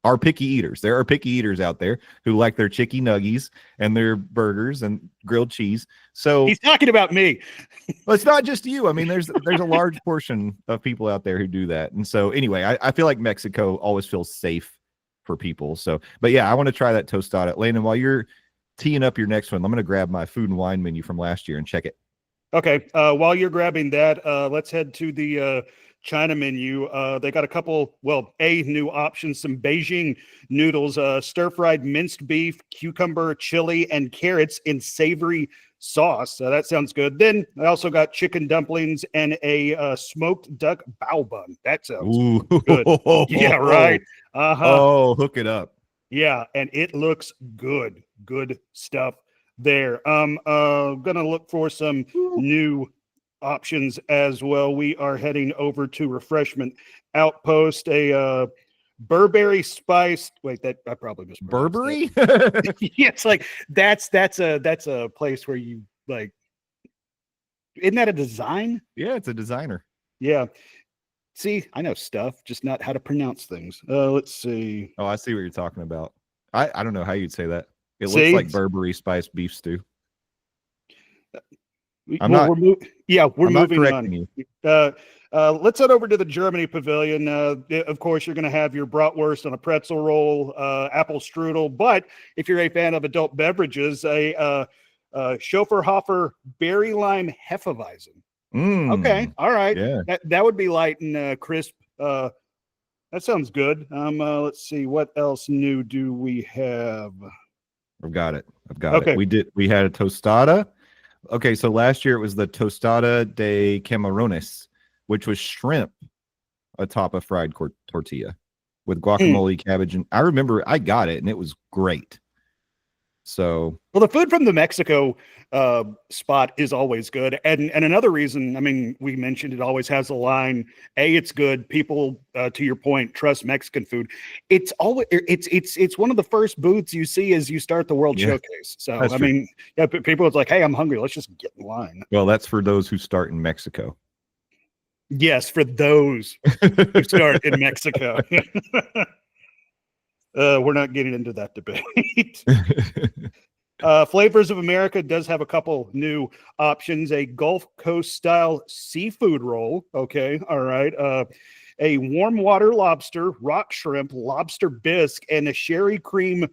are picky eaters. There are picky eaters out there who like their chicky nuggies and their burgers and grilled cheese. So he's talking about me. Well, it's not just you. I mean, there's a large portion of people out there who do that. And so anyway, I feel like Mexico always feels safe for people. So, but yeah, I want to try that tostada. Landon, while you're teeing up your next one, I'm going to grab my food and wine menu from last year and check it. Okay. While you're grabbing that, let's head to the China menu. They got a couple, new options, some Beijing noodles, stir-fried minced beef, cucumber, chili, and carrots in savory sauce. That sounds good. Then I also got chicken dumplings and a smoked duck bao bun. That sounds good. Yeah, right. Oh, hook it up. Yeah, and it looks good. Good stuff there. Gonna look for some new options as well. We are heading over to Refreshment Outpost, a Burberry spiced. Wait, that I probably missed Burberry. Yeah, it's like that's a place where you like. Isn't that a design? Yeah, it's a designer. Yeah. See, I know stuff, just not how to pronounce things. Let's see. Oh, I see what you're talking about. I don't know how you'd say that. It looks like Burberry spiced beef stew. We're moving on. Let's head over to the Germany pavilion. Of course, you're going to have your bratwurst on a pretzel roll, apple strudel. But if you're a fan of adult beverages, a Schofferhofer berry lime Hefeweizen. Okay, all right. Yeah. That would be light and crisp. That sounds good. Let's see, what else new do we have? I've got it. We had a tostada. Okay, so last year it was the tostada de camarones, which was shrimp atop a fried tortilla with guacamole, cabbage, and I remember I got it and it was great. So, well, the food from the Mexico spot is always good, and another reason, I mean, we mentioned it always has a line. It's good. People, to your point, trust Mexican food. It's always it's one of the first booths you see as you start the World Showcase. So I mean, yeah, people, it's like, hey, I'm hungry. Let's just get in line. Well, that's for those who start in Mexico. Yes, for those who start in Mexico. We're not getting into that debate. Flavors of America does have a couple new options. A Gulf Coast style seafood roll. Okay. All right. A warm water lobster, rock shrimp, lobster bisque, and a sherry cream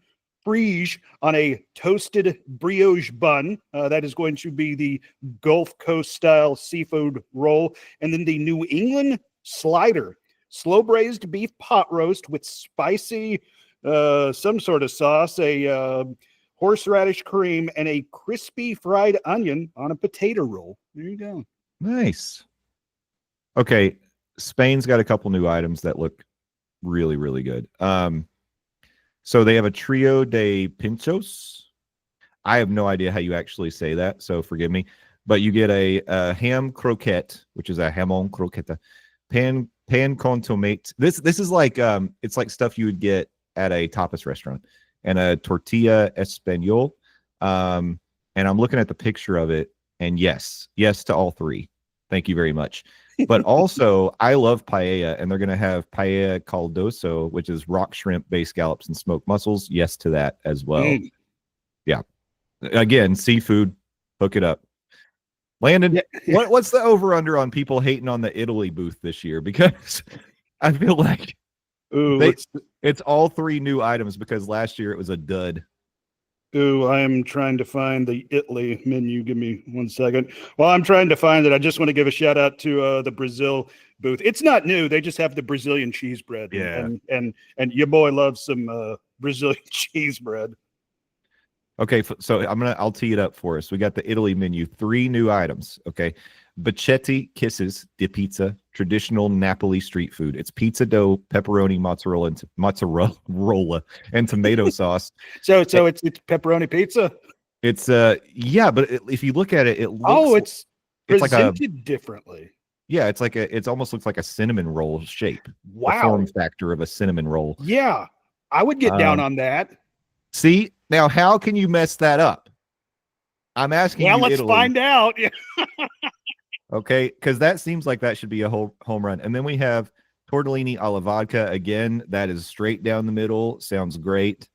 frige on a toasted brioche bun. That is going to be the Gulf Coast style seafood roll. And then the New England slider, slow braised beef pot roast with spicy some sort of sauce, a horseradish cream, and a crispy fried onion on a potato roll. There you go. Nice. Okay, Spain's got a couple new items that look really, really good. So they have a trio de pinchos. I have no idea how you actually say that, so forgive me. But you get a ham croquette, which is a jamon croqueta, pan con tomate. This is like it's like stuff you would get at a tapas restaurant, and a tortilla español. And I'm looking at the picture of it, and yes to all three. Thank you very much. But also, I love paella, and they're going to have paella caldoso, which is rock shrimp, bay scallops, and smoked mussels. Yes to that as well. Yeah. Again, seafood, hook it up. Landon, what's the over under on people hating on the Italy booth this year? Because I feel like it's all 3 new items because last year it was a dud. Ooh, I am trying to find the Italy menu. Give me 1 second. While I'm trying to find it, I just want to give a shout out to the Brazil booth. It's not new. They just have the Brazilian cheese bread. Yeah. And your boy loves some Brazilian cheese bread. Okay, so I'll tee it up for us. We got the Italy menu, 3 new items. Okay, Bacchetti Kisses di Pizza, traditional Napoli street food. It's pizza dough, pepperoni, mozzarella, and tomato sauce. So it's pepperoni pizza. It's but if you look at it, it looks it's presented like differently. Yeah, it almost looks like a cinnamon roll shape. Wow, the form factor of a cinnamon roll. Yeah, I would get down on that. See, now how can you mess that up? I'm asking you. Let's find out. Yeah. Okay, because that seems like that should be a whole home run. And then we have tortellini alla vodka. Again, that is straight down the middle. Sounds great.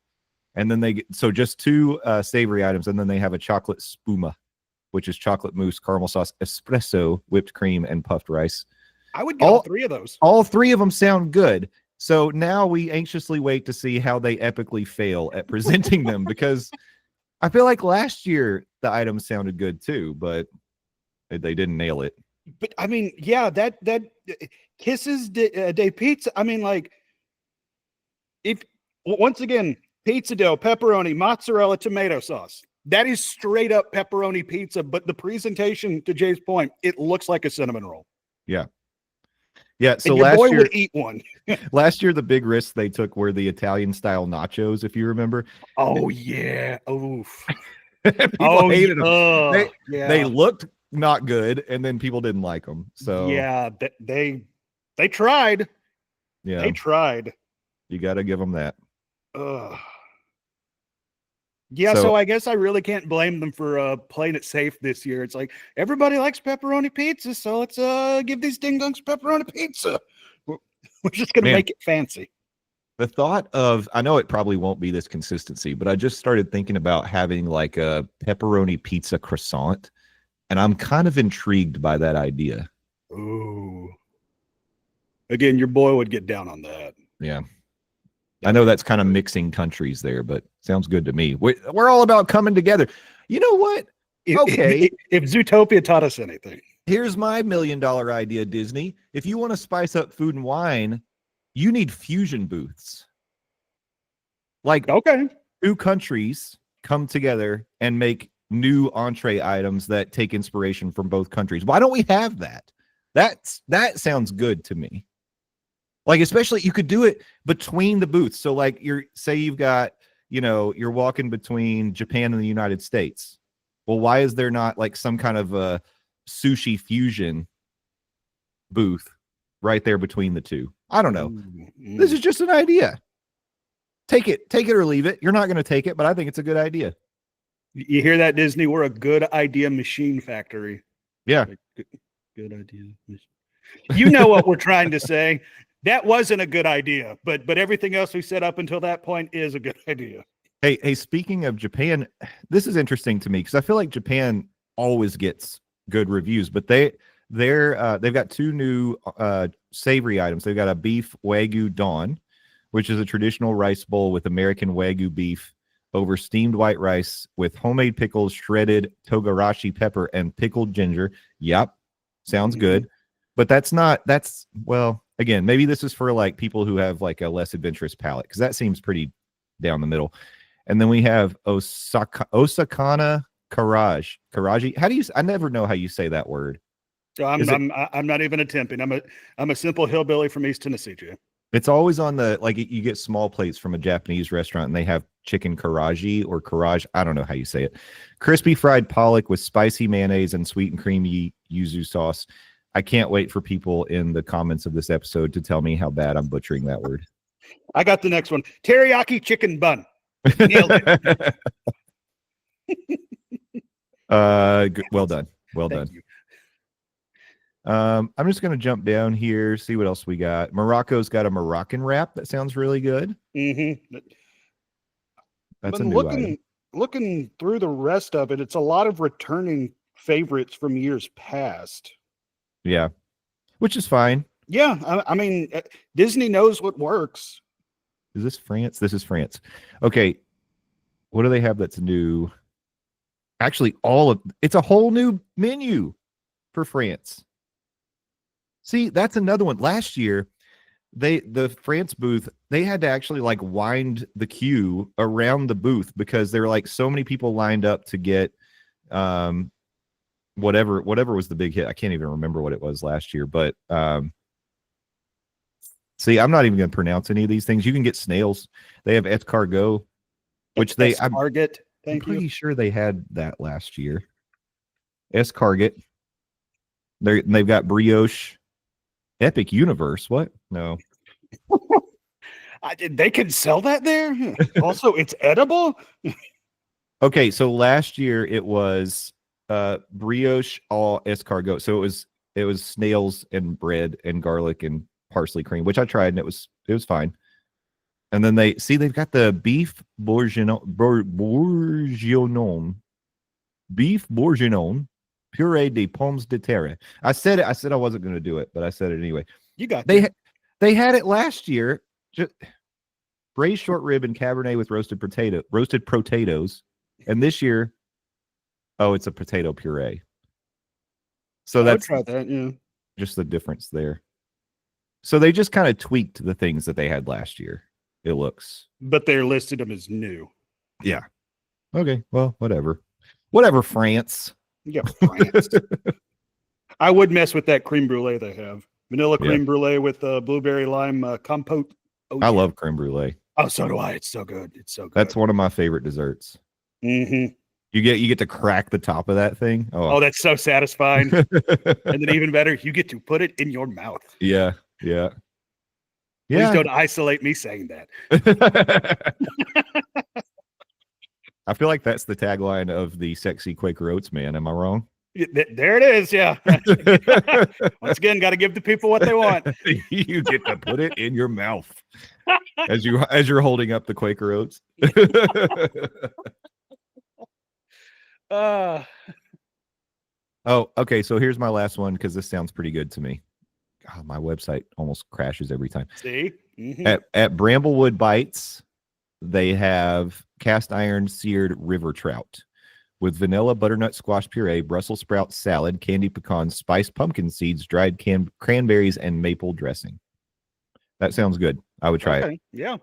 And then just 2 savory items, and then they have a chocolate spuma, which is chocolate mousse, caramel sauce, espresso, whipped cream, and puffed rice. I would get all 3 of those. All 3 of them sound good. So now we anxiously wait to see how they epically fail at presenting them, because I feel like last year the items sounded good too, but they didn't nail it. But I mean, yeah, that Kisses de Pizza. I mean, like, if once again, pizza dough, pepperoni, mozzarella, tomato sauce. That is straight up pepperoni pizza. But the presentation, to Jay's point, it looks like a cinnamon roll. Yeah. Yeah, so and your last boy year would eat one. Last year, the big risks they took were the Italian style nachos, if you remember. Oh yeah, oof. People hated them. Yeah. They looked not good, and then people didn't like them. So yeah, they tried. Yeah, they tried. You got to give them that. Yeah, so I guess I really can't blame them for playing it safe this year. It's like everybody likes pepperoni pizza, so let's give these ding-dongs pepperoni pizza. We're just going to make it fancy. The thought of, I know it probably won't be this consistency, but I just started thinking about having like a pepperoni pizza croissant, and I'm kind of intrigued by that idea. Ooh. Again, your boy would get down on that. Yeah. I know that's kind of mixing countries there, but sounds good to me. We're all about coming together. You know what? Okay. If Zootopia taught us anything. Here's my $1 million idea, Disney. If you want to spice up food and wine, you need fusion booths. Like, 2 countries come together and make new entree items that take inspiration from both countries. Why don't we have that? That sounds good to me. Like, especially you could do it between the booths. So like you've got, you're walking between Japan and the United States. Well, why is there not like some kind of a sushi fusion booth right there between the 2? I don't know. Mm-hmm. This is just an idea. Take it or leave it. You're not going to take it, but I think it's a good idea. You hear that, Disney? We're a good idea machine factory. Yeah. Good idea. You know what we're trying to say. That wasn't a good idea, but everything else we said up until that point is a good idea. Hey, speaking of Japan, this is interesting to me because I feel like Japan always gets good reviews, but they've got 2 new savory items. They've got a beef Wagyu Don, which is a traditional rice bowl with American Wagyu beef over steamed white rice with homemade pickles, shredded togarashi pepper, and pickled ginger. Yep, sounds good. But again, maybe this is for like people who have like a less adventurous palate, because that seems pretty down the middle. And then we have Osakana Karaji. I never know how you say that word. I'm not even attempting. I'm a simple hillbilly from East Tennessee, Jay. It's always on you get small plates from a Japanese restaurant and they have chicken karaji or karaj. I don't know how you say it. Crispy fried pollock with spicy mayonnaise and sweet and creamy yuzu sauce. I can't wait for people in the comments of this episode to tell me how bad I'm butchering that word. I got the next one. Teriyaki chicken bun. Nailed it. Well done. Well done. I'm just going to jump down here, see what else we got. Morocco's got a Moroccan wrap that sounds really good. Mm-hmm. That's a new item. Looking through the rest of it, it's a lot of returning favorites from years past. Yeah, which is fine. Yeah, I mean, Disney knows what works. Is this France? This is France. Okay, what do they have that's new? Actually, it's a whole new menu for France. See, that's another one. Last year, the France booth, they had to actually like wind the queue around the booth because there were like so many people lined up to get whatever was the big hit. I can't even remember what it was last year, but see, I'm not even going to pronounce any of these things. You can get snails. They have escargot, which I'm pretty sure they had that last year. Escargot. They've got brioche. Epic Universe. What? No. They can sell that there. Also, it's edible. Okay, so last year it was brioche au escargot. So it was snails and bread and garlic and parsley cream, which I tried and it was fine. And then they've got the beef bourguignon, puree de pommes de terre. I said I wasn't going to do it, but I said it anyway. You got they had it last year. Just braised short rib and Cabernet with roasted potatoes, and this year, it's a potato puree. So that's try that. Yeah, just the difference there. So they just kind of tweaked the things that they had last year. It looks, but they're listed them as new. Yeah. Okay. Well, whatever, France. Yeah, France. I would mess with that creme brulee they have. Vanilla creme brulee with blueberry lime compote. Oh, I love creme brulee. Oh, so do I. It's so good. It's so good. That's one of my favorite desserts. Mm-hmm. You get to crack the top of that thing. Oh, that's so satisfying. And then even better, you get to put it in your mouth. Yeah. Please don't isolate me saying that. I feel like that's the tagline of the Sexy Quaker Oats Man. Am I wrong? There it is. Yeah. Once again, got to give the people what they want. You get to put it in your mouth as you're holding up the Quaker Oats. Oh, okay. So here's my last one because this sounds pretty good to me. God, my website almost crashes every time. See? Mm-hmm. At Bramblewood Bites, they have cast iron seared river trout with vanilla butternut squash puree, Brussels sprout salad, candy pecans, spiced pumpkin seeds, dried cranberries, and maple dressing. That sounds good. I would try it. Yeah.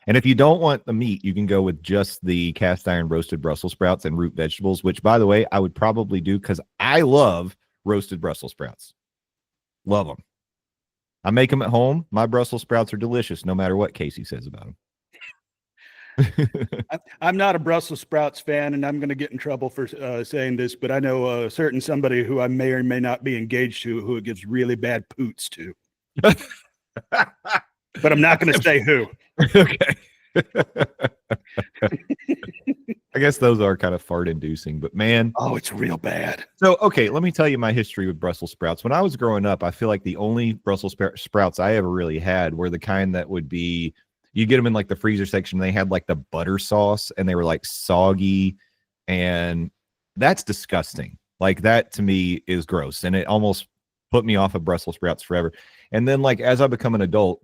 And if you don't want the meat, you can go with just the cast iron roasted Brussels sprouts and root vegetables, which, by the way, I would probably do because I love roasted Brussels sprouts. Love them. I make them at home. My Brussels sprouts are delicious, no matter what Casey says about them. I'm not a Brussels sprouts fan, and I'm going to get in trouble for saying this, but I know a certain somebody who I may or may not be engaged to who it gives really bad poots to. But I'm not going to say who. Okay. I guess those are kind of fart inducing, but man. Oh, it's real bad. So, okay, let me tell you my history with Brussels sprouts. When I was growing up, I feel like the only Brussels sprouts I ever really had were the kind that would be, you get them in like the freezer section. They had like the butter sauce and they were like soggy, and that's disgusting. Like that to me is gross. And it almost put me off of Brussels sprouts forever. And then like, as I become an adult,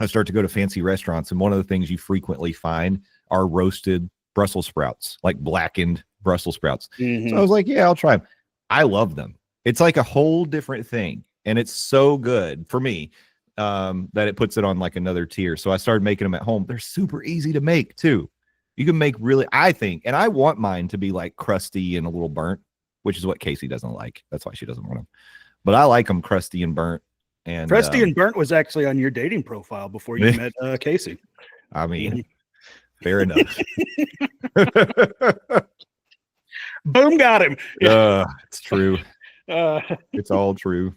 I start to go to fancy restaurants. And one of the things you frequently find are roasted Brussels sprouts, like blackened Brussels sprouts. Mm-hmm. So I was like, yeah, I'll try them. I love them. It's like a whole different thing. And it's so good for me that it puts it on like another tier. So I started making them at home. They're super easy to make too. You can make really, I think, and I want mine to be like crusty and a little burnt, which is what Casey doesn't like. That's why she doesn't want them. But I like them crusty and burnt. And crusty and burnt was actually on your dating profile before you met Casey. I mean, fair enough. Boom, got him. It's true. It's all true.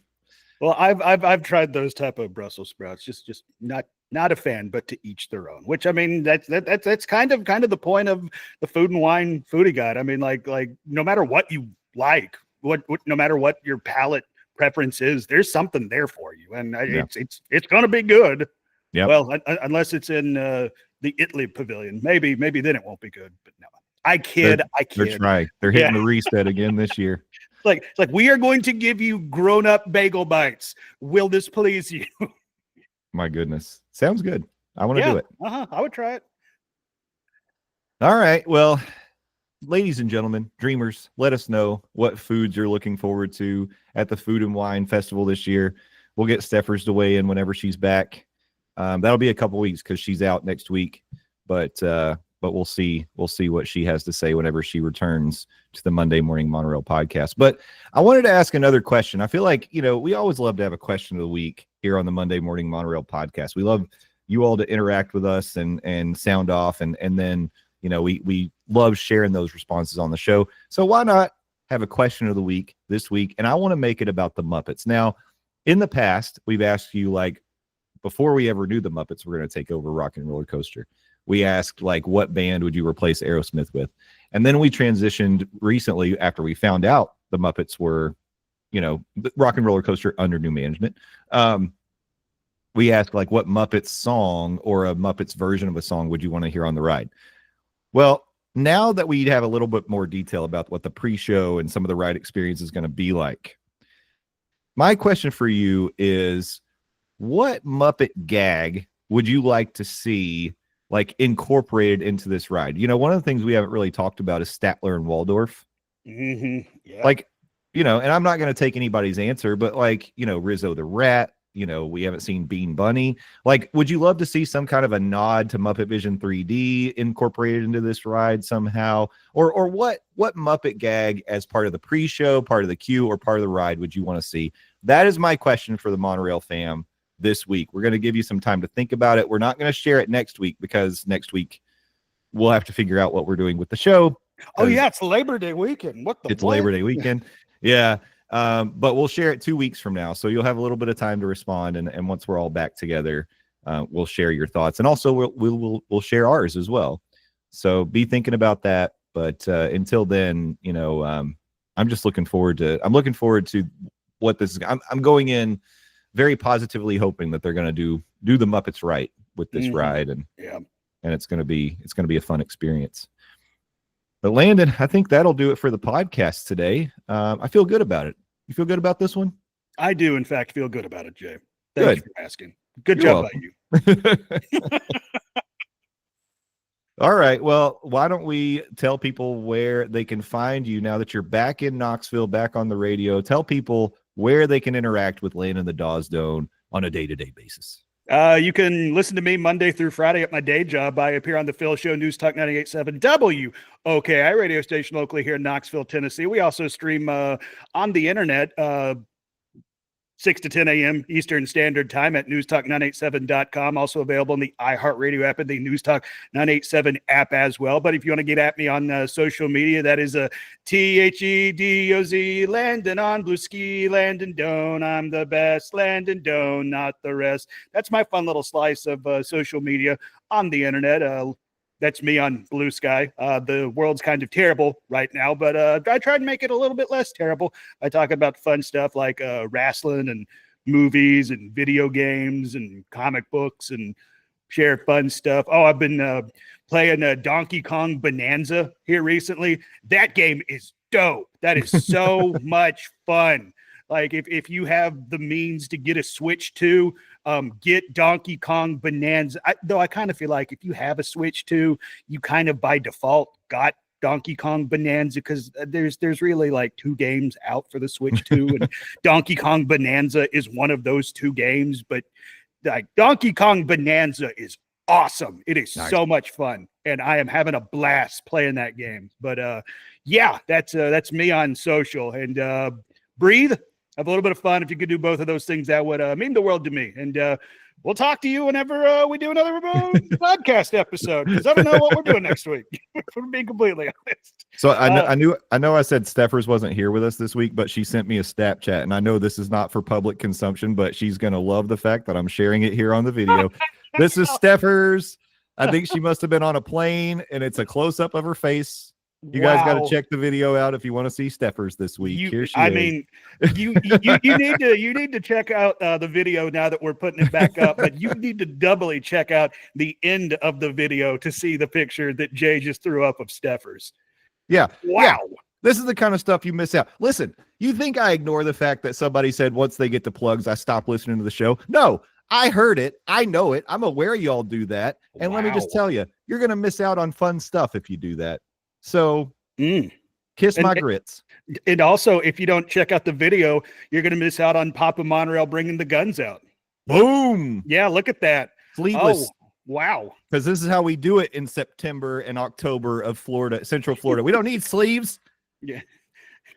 Well, I've tried those type of Brussels sprouts. Just not a fan, but to each their own. Which I mean, that's kind of the point of the Food and Wine Foodie Guide. I mean, like no matter what you like, what no matter what your palate preference is, there's something there for you, and it's going to be good. Yeah. Well, unless it's in the Italy Pavilion, maybe then it won't be good. But no, I kid. They're trying. They're hitting the reset again this year. It's like we are going to give you grown-up bagel bites. Will this please you? My goodness. Sounds good. I want to do it. I would try it. All right. Well, ladies and gentlemen, dreamers, let us know what foods you're looking forward to at the Food and Wine Festival this year. We'll get Steffers to weigh in whenever she's back. That'll be a couple weeks because she's out next week. But we'll see. We'll see what she has to say whenever she returns to the Monday Morning Monorail podcast. But I wanted to ask another question. I feel like, we always love to have a question of the week here on the Monday Morning Monorail podcast. We love you all to interact with us and sound off. And then, we love sharing those responses on the show. So why not have a question of the week this week? And I want to make it about the Muppets. Now, in the past, we've asked you, before we ever knew the Muppets were going to take over Rock and Roller Coaster, we asked, what band would you replace Aerosmith with? And then we transitioned recently after we found out the Muppets were, Rock and Roller Coaster under new management. We asked, what Muppets song or a Muppets version of a song would you want to hear on the ride? Well, now that we have a little bit more detail about what the pre-show and some of the ride experience is going to be like, my question for you is, what Muppet gag would you like to see incorporated into this ride? One of the things we haven't really talked about is Statler and Waldorf. Mm-hmm. Yeah. And I'm not going to take anybody's answer, but Rizzo the Rat, we haven't seen Bean Bunny. Would you love to see some kind of a nod to Muppet Vision 3D incorporated into this ride somehow? Or what Muppet gag as part of the pre-show, part of the queue, or part of the ride would you want to see? That is my question for the Monorail fam this week. We're going to give you some time to think about it. We're not going to share it next week because next week we'll have to figure out what we're doing with the show. Oh yeah, it's Labor Day weekend. It's Labor Day weekend. Yeah. But we'll share it 2 weeks from now. So you'll have a little bit of time to respond. And once we're all back together, we'll share your thoughts. And also we'll share ours as well. So be thinking about that. But until then, I'm just looking forward to what this is. I'm going in very positively hoping that they're going to do the Muppets right with this ride. And it's going to be a fun experience. But Landon, I think that'll do it for the podcast today. I feel good about it. You feel good about this one? I do, in fact, feel good about it, Jay. Thank you for asking. Good You're job by you. All right. Well, why don't we tell people where they can find you now that you're back in Knoxville, back on the radio? Tell people where they can interact with Landon the Dawsdone on a day-to-day basis. You can listen to me Monday through Friday at my day job. I appear on the Phil Show, News Talk 98.7 WOKI radio station locally here in Knoxville, Tennessee. We also stream on the internet 6 to 10 a.m. Eastern Standard Time at newstalk987.com. Also available in the iHeartRadio app and the News Talk 987 app as well. But if you want to get at me on social media, that is THEDOZ, Landon on Blue Ski, Landon Doan. I'm the best, Landon Doan, not the rest. That's my fun little slice of social media on the internet. That's me on Blue Sky. The world's kind of terrible right now, but I try to make it a little bit less terrible. I talk about fun stuff like wrestling and movies and video games and comic books and share fun stuff. Oh, I've been playing Donkey Kong Bonanza here recently. That game is dope. That is so much fun. If you have the means to get a Switch 2, get Donkey Kong Bonanza. Though I kind of feel like if you have a Switch 2, you kind of by default got Donkey Kong Bonanza because there's really 2 games out for the Switch 2, and Donkey Kong Bonanza is one of those 2 games. But Donkey Kong Bonanza is awesome. It is so much fun, and I am having a blast playing that game. But that's me on social. And breathe. Have a little bit of fun. If you could do both of those things, that would mean the world to me. And we'll talk to you whenever we do another podcast episode, because I don't know what we're doing next week, if we're being completely honest. So I know I said Steffers wasn't here with us this week, but she sent me a Snapchat, and I know this is not for public consumption, but she's going to love the fact that I'm sharing it here on the video. This is Steffers. I think she must have been on a plane, and it's a close-up of her face. You guys got to check the video out if you want to see Steffers this week. Here she is. Mean, you need to check out the video now that we're putting it back up, but you need to doubly check out the end of the video to see the picture that Jay just threw up of Steffers. Yeah. Wow. Yeah. This is the kind of stuff you miss out. Listen, you think I ignore the fact that somebody said once they get the plugs, I stop listening to the show? No, I heard it. I know it. I'm aware y'all do that. And let me just tell you, you're going to miss out on fun stuff if you do that. So kiss my grits. And also, if you don't check out the video, you're going to miss out on Papa Monorail bringing the guns out. Boom. Yeah, look at that. Sleeveless. Oh, wow. Because this is how we do it in September and October of Florida, Central Florida. We don't need sleeves. Yeah.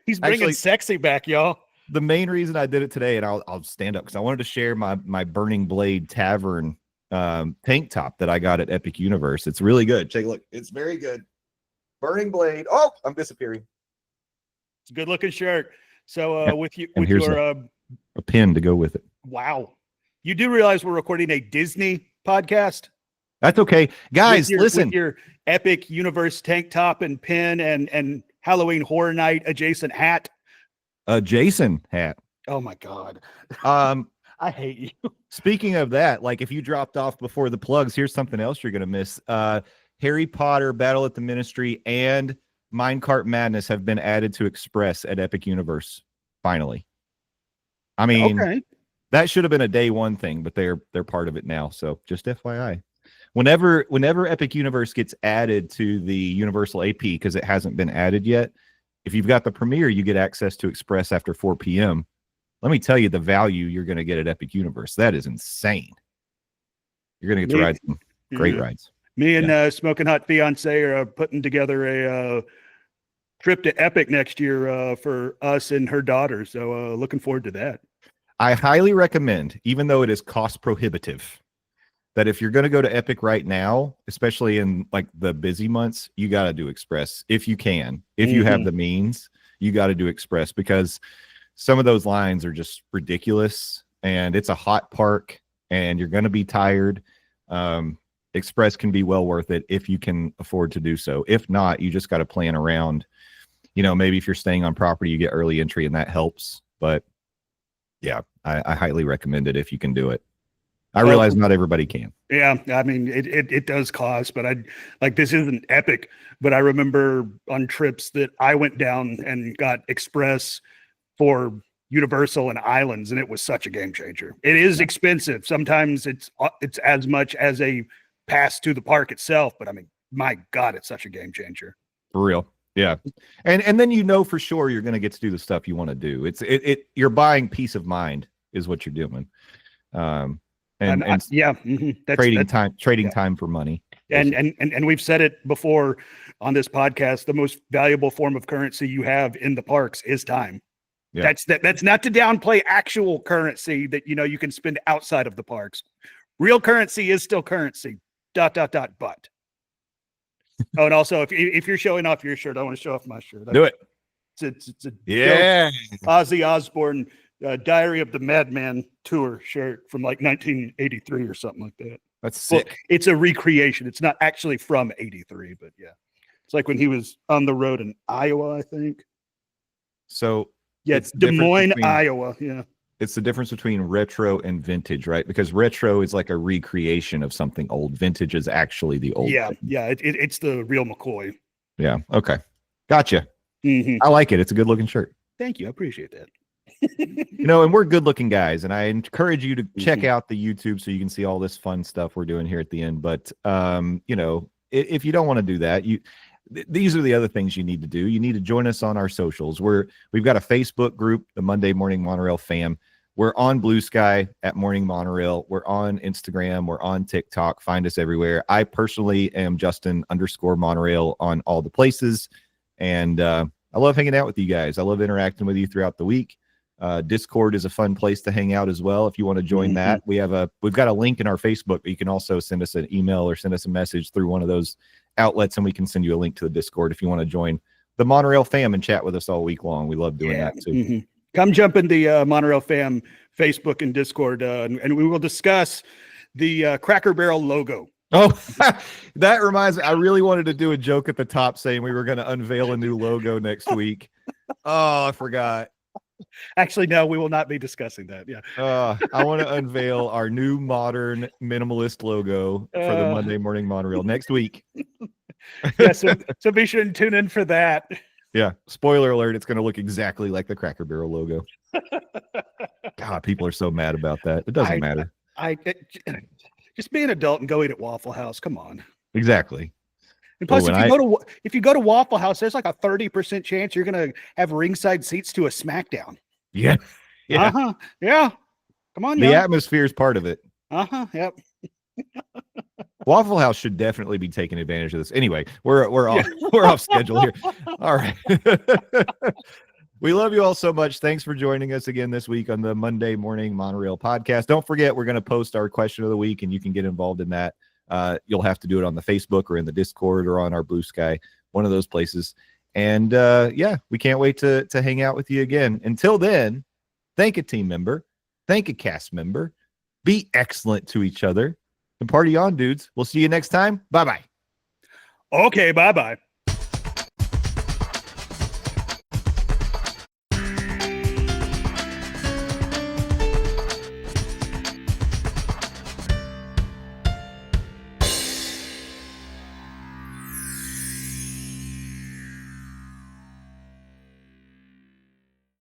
He's bringing sexy back, y'all. The main reason I did it today, and I'll stand up because I wanted to share my Burning Blade Tavern tank top that I got at Epic Universe. It's really good. Take a look. It's very good. Burning Blade. Oh, I'm disappearing. It's a good looking shirt. So with here's your a pin to go with it. Wow. You do realize we're recording a Disney podcast? That's okay. Guys, listen. With your Epic Universe tank top and pin and Halloween Horror Night adjacent hat. Jason hat. Oh my God. I hate you. Speaking of that, like if you dropped off before the plugs, here's something else you're going to miss. Harry Potter, Battle at the Ministry, and Minecart Madness have been added to Express at Epic Universe. Finally. I mean, that should have been a day one thing, but they're part of it now. So just FYI. Whenever Epic Universe gets added to the Universal AP, because it hasn't been added yet, if you've got the premiere, you get access to Express after 4 p.m. Let me tell you the value you're going to get at Epic Universe. That is insane. You're going to get to ride some great rides. Me and Smoking Hot Fiance are putting together a trip to Epic next year for us and her daughter. So looking forward to that. I highly recommend, even though it is cost prohibitive, that if you're going to go to Epic right now, especially in like the busy months, you got to do Express if you can. If you have the means, you got to do Express because some of those lines are just ridiculous and it's a hot park and you're going to be tired. Express can be well worth it if you can afford to do so. If not, you just got to plan around. You know, maybe if you're staying on property, you get early entry and that helps. But yeah, I highly recommend it if you can do it. I realize not everybody can. Yeah, I mean, it does cost, but this isn't Epic, but I remember on trips that I went down and got Express for Universal and Islands, and it was such a game changer. It is expensive. Sometimes it's as much as a pass to the park itself, but I mean, my God, it's such a game changer. For real. Yeah. And then you know for sure you're going to get to do the stuff you want to do. You're buying peace of mind is what you're doing. Trading time for money. And we've said it before on this podcast, the most valuable form of currency you have in the parks is time. Yeah. That's not to downplay actual currency that you can spend outside of the parks. Real currency is still currency. ... But. Oh, and also if you're showing off your shirt, I want to show off my shirt. Do it. It's a Ozzy Osbourne Diary of the Madman tour shirt from like 1983 or something like that. That's sick. Well, it's a recreation. It's not actually from 83, but yeah. It's like when he was on the road in Iowa, I think. So yeah, it's Des Moines, Iowa. Yeah. It's the difference between retro and vintage, right? Because retro is like a recreation of something old. Vintage is actually the old. Yeah. thing. Yeah. It's the real McCoy. Yeah. Okay. Gotcha. Mm-hmm. I like it. It's a good looking shirt. Thank you. I appreciate that. And we're good looking guys, and I encourage you to check out the YouTube so you can see all this fun stuff we're doing here at the end. But if you don't want to do that, these are the other things you need to do. You need to join us on our socials. We've got a Facebook group, the Monday Morning Monorail fam. We're on Blue Sky at Morning Monorail. We're on Instagram. We're on TikTok. Find us everywhere. I personally am Justin_Monorail on all the places. And I love hanging out with you guys. I love interacting with you throughout the week. Discord is a fun place to hang out as well. If you want to join that, we've got a link in our Facebook, but you can also send us an email or send us a message through one of those outlets, and we can send you a link to the Discord if you want to join the Monorail fam and chat with us all week long. We love doing that too. Come jump in the Monorail fam Facebook and Discord, and we will discuss the Cracker Barrel logo. Oh, that reminds me. I really wanted to do a joke at the top saying we were going to unveil a new logo next week. Oh, I forgot. Actually, no, we will not be discussing that. Yeah. I want to unveil our new modern minimalist logo for the Monday Morning Monorail next week. Yeah, so be sure to tune in for that. Yeah. Spoiler alert, it's going to look exactly like the Cracker Barrel logo. God, people are so mad about that. It doesn't matter. Just be an adult and go eat at Waffle House. Come on. Exactly. And plus, if you go to Waffle House, there's like a 30% chance you're going to have ringside seats to a SmackDown. Yeah. Yeah. Yeah. Come on. The atmosphere is part of it. Yep. Waffle House should definitely be taking advantage of this. Anyway, we're off schedule here. All right. We love you all so much. Thanks for joining us again this week on the Monday Morning Monorail Podcast. Don't forget, we're going to post our question of the week, and you can get involved in that. You'll have to do it on the Facebook or in the Discord or on our Blue Sky, one of those places. And we can't wait to hang out with you again. Until then, thank a team member, thank a cast member, be excellent to each other, and party on, dudes. We'll see you next time. Bye-bye. Okay, bye-bye.